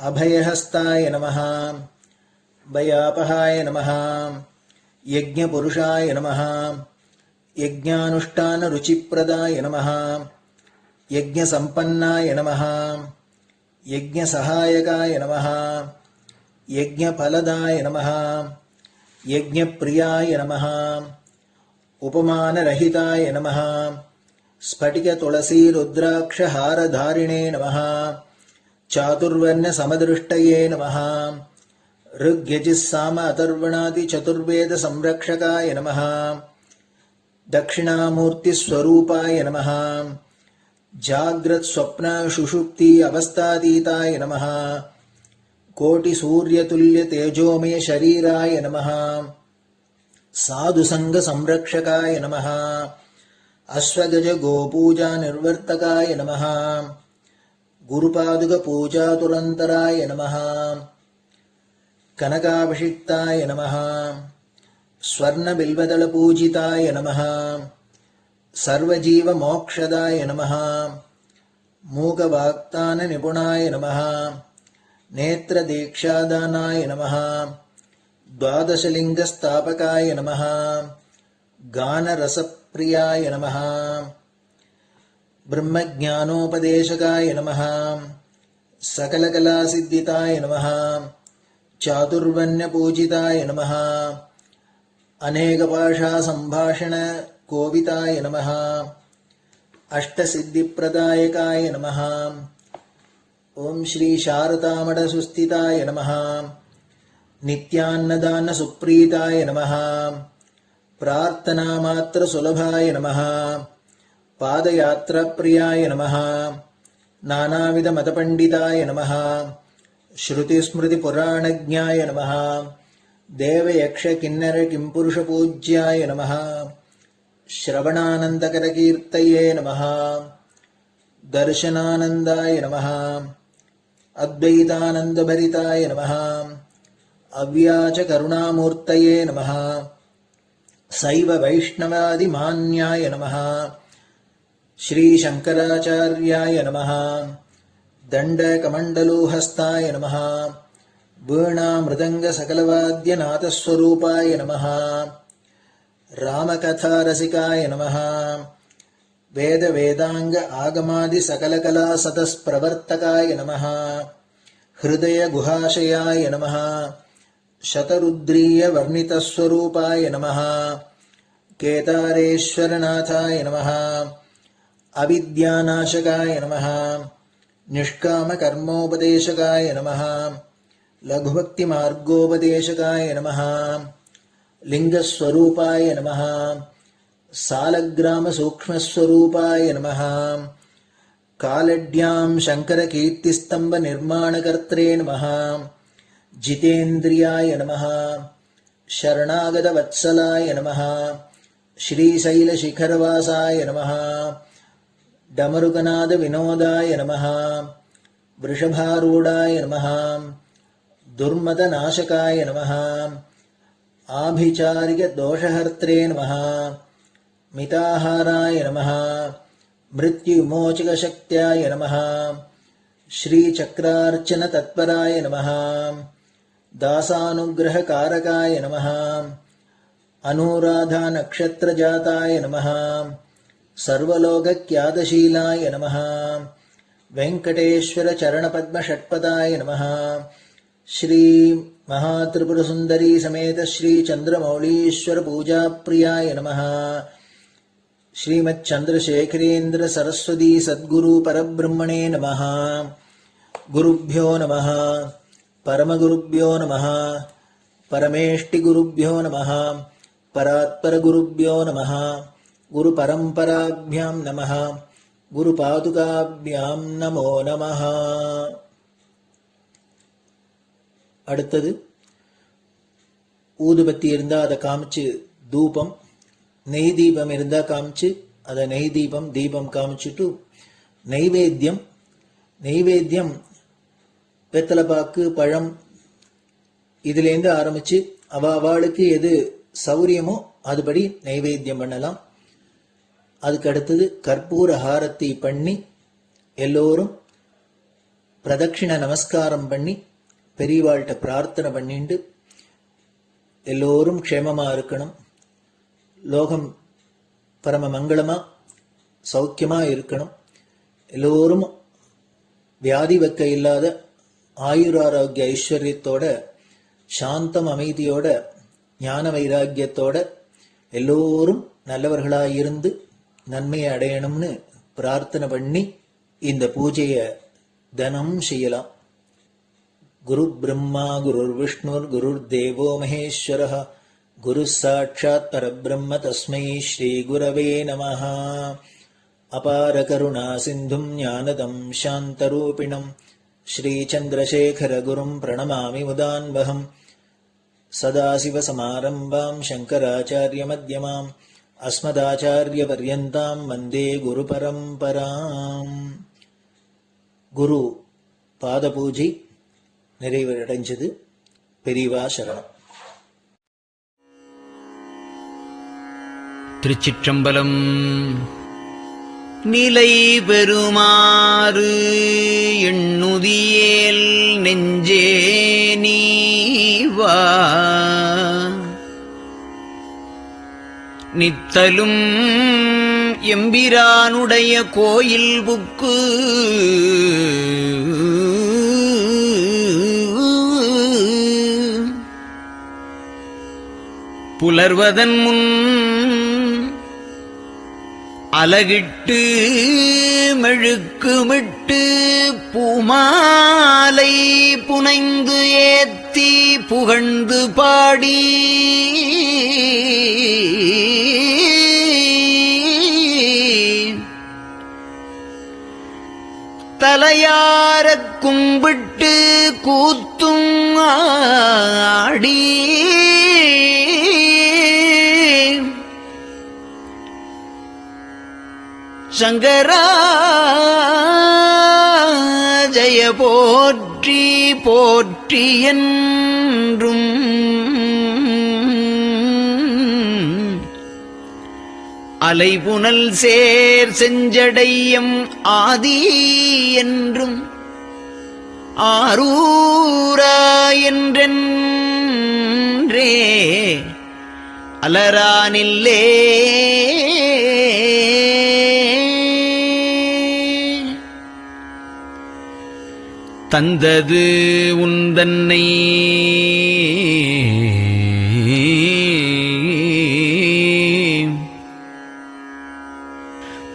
अभयहस्ताय नमः भयापहाय नमः यज्ञपुरुषाय नमः यज्ञानुष्ठानरुचिप्रदाय नमः यज्ञसम्पन्नाय नमः यज्ञसहायकाय नमः यज्ञफलदाय नमः यज्ञप्रियाय नमः उपमानरहिताय नमः स्फटिकतुलसीरुद्राक्षहारधारिणे नमः चातुर्वर्ण्यसमदृष्टये नमः ऋग्यजुस्साम अथर्वणादिचतुर्वेदसंरक्षकाय नमः दक्षिणामूर्तिस्वरूपाय नमः जाग्रत्स्वप्नसुषुप्ति अवस्थातीताय नमः कोटिसूर्यतुल्यतेजोमय शरीराय नमः साधुसङ्गसंरक्षकाय नमः अश्वगजगोपूजानिर्वर्तकाय नमः गुरुपादुकपूजातुरन्तराय नमः कनकाभिषिक्ताय नमः स्वर्णबिल्वदलपूजिताय नमः सर्वजीवमोक्षदाय नमः मूकवाक्ताननिपुणाय नमः नेत्रदीक्षादानाय नमः द्वादशलिङ्गस्थापकाय नमः गानरसप्रियाय नमः ब्रह्मज्ञानोपदेशकाय नमः सकलकलासिद्धिताय नमः चातुर्वण्यपूजिताय नमः अनेकभाषासम्भाषणकोविताय नमः अष्टसिद्धिप्रदायकाय नमः ओं श्री शारदामठसुस्थिताय नमः नित्यान्नदानसुप्रीताय नमः प्रार्थनामात्रसुलभाय नमः पादयात्राप्रियाय नमः नानाविधमतपण्डिताय नमः श्रुतिस्मृतिपुराणज्ञाय नमः देवयक्षकिन्नरकिंपुरुषपूज्याय नमः श्रवणानन्दकरकीर्तये नमः दर्शनानन्दाय नमः अद्वैतानन्दभरिताय नमः अव्याचकरुणामूर्तये नमः शैव वैष्णवादिमान्याय नमः श्रीशङ्कराचार्याय नमः दण्डकमण्डलोहस्ताय नमः वीणामृदङ्गसकलवाद्यनाथस्वरूपाय नमः रामकथारसिकाय नमः वेदवेदाङ्ग आगमादिसकलकलासतस्प्रवर्तकाय नमः हृदयगुहाशयाय नमः शतरुद्रीयवर्णितस्वरूपाय नमः केदारेश्वरनाथाय नमः अविद्यानाशकाय नमः निष्कामकर्मोपदेशकाय नमः लघुभक्तिमार्गोपदेशकाय नमः लिङ्गस्वरूपाय नमः सालग्रामसूक्ष्मस्वरूपाय नमः कालड्यां शङ्करकीर्तिस्तम्भनिर्माणकर्त्रे नमः जितेन्द्रियाय नमः शरणागतवत्सलाय नमः श्रीशैलशिखरवासाय नमः डमरुकनादविनोदाय नमः वृषभारूढाय नमः दुर्मदनाशकाय नमः आभिचारिकदोषहर्त्रे नमः मिताहाराय नमः मृत्युविमोचकशक्त्याय नमः श्रीचक्रार्चनतत्पराय नमः दासानुग्रहकारकाय नमः अनुराधानक्षत्रजाताय नमः सर्वलोकख्यातशीलाय नमः वेङ्कटेश्वरचरणपद्मषट्पदाय नमः श्री महात्रिपुरसुन्दरी समेत श्रीचन्द्रमौलीश्वर पूजाप्रियाय नमः श्रीमच्चन्द्रशेखरेन्द्र सरस्वती सद्गुरु परब्रह्मणे नमः गुरुभ्यो नमः परमगुरुभ्यो नमः परमेष्टिगुरुभ्यो नमः परात्परगुरुभ्यो नमः गुरुपरम्पराभ्यां नमः गुरुपादुकाभ्यां नमो नमः. அடுத்தது ஊதுபத்தி இருந்தால் அதை காமிச்சு தூபம், நெய் தீபம் இருந்தா காமிச்சு அதை நெய் தீபம் தீபம் காமிச்சுட்டு நெய்வேத்தியம் வெத்தலைப்பாக்கு பழம் இதுலேருந்து ஆரம்பிச்சு அவளுக்கு எது சௌரியமோ அதுபடி நைவேத்தியம் பண்ணலாம். அதுக்கு அடுத்தது கற்பூர ஹாரத்தி பண்ணி எல்லோரும் பிரதட்சிண நமஸ்காரம் பண்ணி பெரியவாள்கிட்ட பிரார்த்தனை பண்ணிட்டு எல்லோரும் க்ஷேமமா இருக்கணும், லோகம் பரம மங்களமா சௌக்கியமா இருக்கணும், எல்லோரும் வியாதி வெக்க இல்லாத ஆயுராரோக்கிய ஐஸ்வர்யத்தோட சாந்தம் அமைதியோட ஞான வைராக்கியத்தோட எல்லோரும் நல்லவர்களாயிருந்து நன்மையை அடையணும்னு பிரார்த்தனை பண்ணி இந்த பூஜையை தினம் செய்யலாம். குரு பிரம்மா குருர் விஷ்ணுர் குருர் தேவோ மகேஸ்வரः குரு சாட்சாத் பரபிரம்ம தஸ்மை ஸ்ரீ குரவே நமः. அபார கருணா சிந்தும் ஞானதம் சாந்தரூபிணம் ஸ்ரீ சந்திரசேகர குரும் பிரணமாமி முதான்வகம். சதாசிவசமாரம்பாம் சங்கராச்சாரிய மத்யமாம் அஸ்மதாச்சாரிய பர்யந்தாம் வந்தே குரு பரம்பராம். குரு பாத பூஜை நிறைவடைஞ்சது. பெரியவா சரணம். திருச்சிற்றம்பலம். நிலை பெறுமாறு எண்ணுதியேல் நெஞ்சே நீவா, நித்தலும் எம்பிரானுடைய கோயில் புக்கு புலர்வதன் முன் அலகிட்டு மெழுக்குமிட்டு பூமாலை புனைந்து ஏத்தி புகழ்ந்து பாடி தலையாரக் கும்பிட்டு கூத்தும் ஆடி சங்கரா ஜய போற்றி போற்றி என்றும் அலைபுனல் சேர் செஞ்சடையம் ஆதி என்றும் ஆரூரா என்றென்றே அலரானில்லே தந்தது உந்தன்னை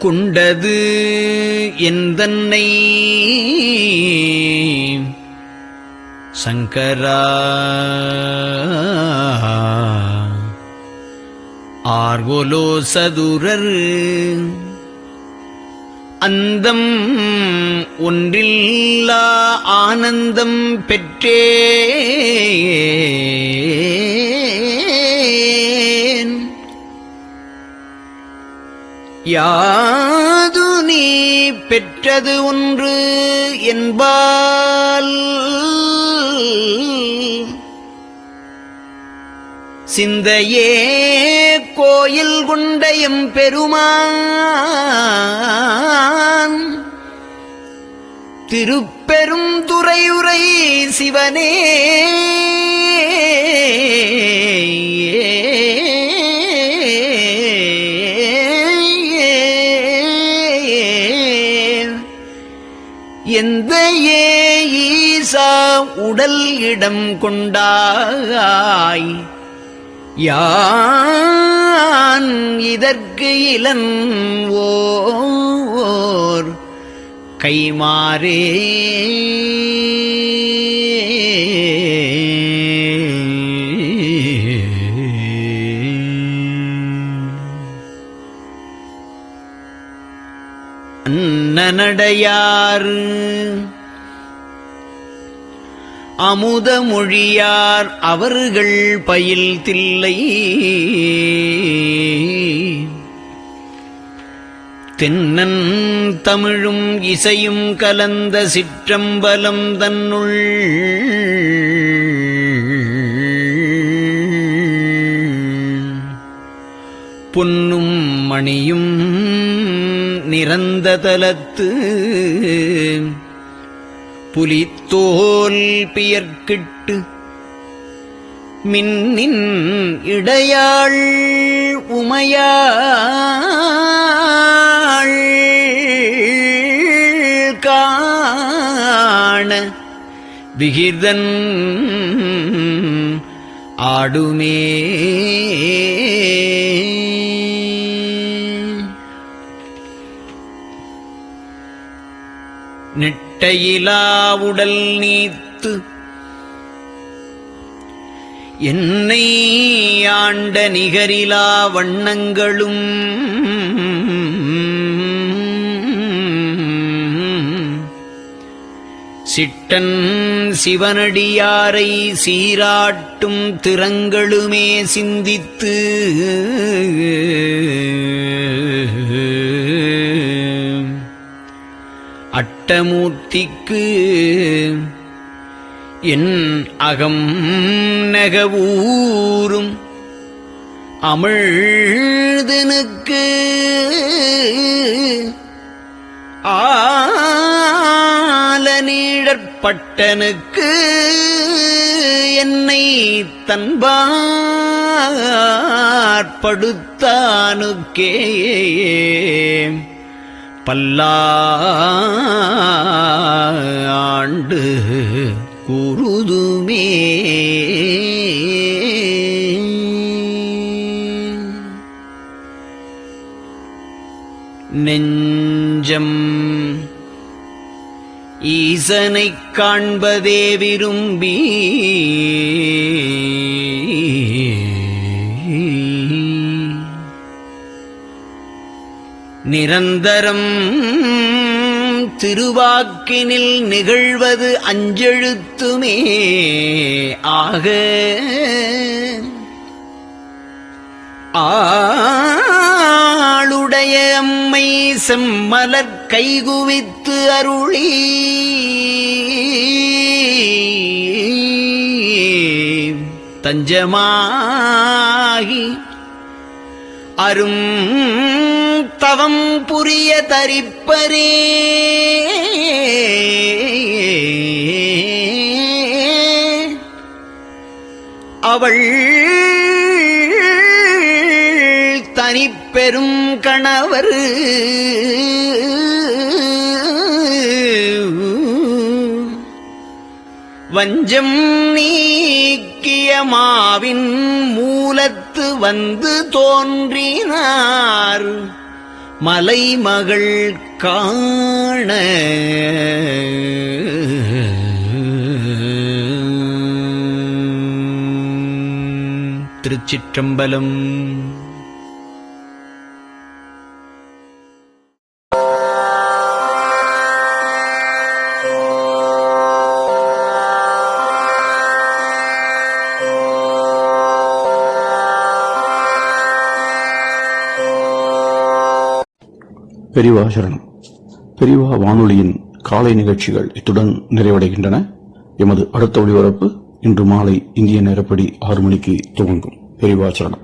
கொண்டது எந்தன்னை சங்கரா ஆர்வலோ சதுரர் அந்தம் ஒன்றில்லா ஆனந்தம் பெற்றேன். யாது நீ பெற்றது ஒன்று என்பால் சிந்தையே கோயில் கொண்டயம் பெருமான் திருப்பெரும் துறையுரை சிவனே எந்த ஈசா உடல் இடம் கொண்டாய் யான் இதற்கு இளன்வோர் கைமாறே அன்னநடையார் அமுத மொழியார் அவர்கள் பயில் தில்லை தென்னன் தமிழும் இசையும் கலந்த சிற்றம்பலம் தன்னுள் பொன்னும் மணியும் நிறந்த தலத்து புலித்தோல் பியர்க்கிட்டு மின்னின் இடையாள் உமையாள் காண விகிர்தன் ஆடுமே. நெட்டையிலா உடல் நீத்து என்னை ஆண்ட நிகரிலா வண்ணங்களும் சிட்டன் சிவனடியாரை சீராட்டும் திறங்களுமே சிந்தித்து அட்டமூர்த்திக்கு என் அகம் நெகவூரும் அமிழ்தனுக்கு ஆலநீழற்பட்டனுக்கு என்னை தன்பாற்படுத்தானுக்கே பல்லாண்டு குருதுமே. நெஞ்சம் ஈசனைக் காண்பதே விரும்பி நிரந்தரம் திருவாக்கினில் நிகழ்வது அஞ்செழுத்துமே ஆக ஆளுடைய அம்மை செம்மலர் கைகுவித்து அருளி தஞ்சமாகி அரும் தவம் புரிய தரிப்பரே. அவள் தனிப்பெரும் கணவர் வஞ்சம் நீக்கிய மாவின் மூலத்து வந்து தோன்றினார் மலைமகள் காண. திருச்சிற்றம்பலம். பெரியவா சரணம். பெரியவா வானொலியின் காலை நிகழ்ச்சிகள் இத்துடன் நிறைவடைகின்றன. எமது அடுத்த ஒளிபரப்பு இன்று மாலை இந்திய நேரப்படி 6 மணிக்கு துவங்கும். பெரியவா சரணம்.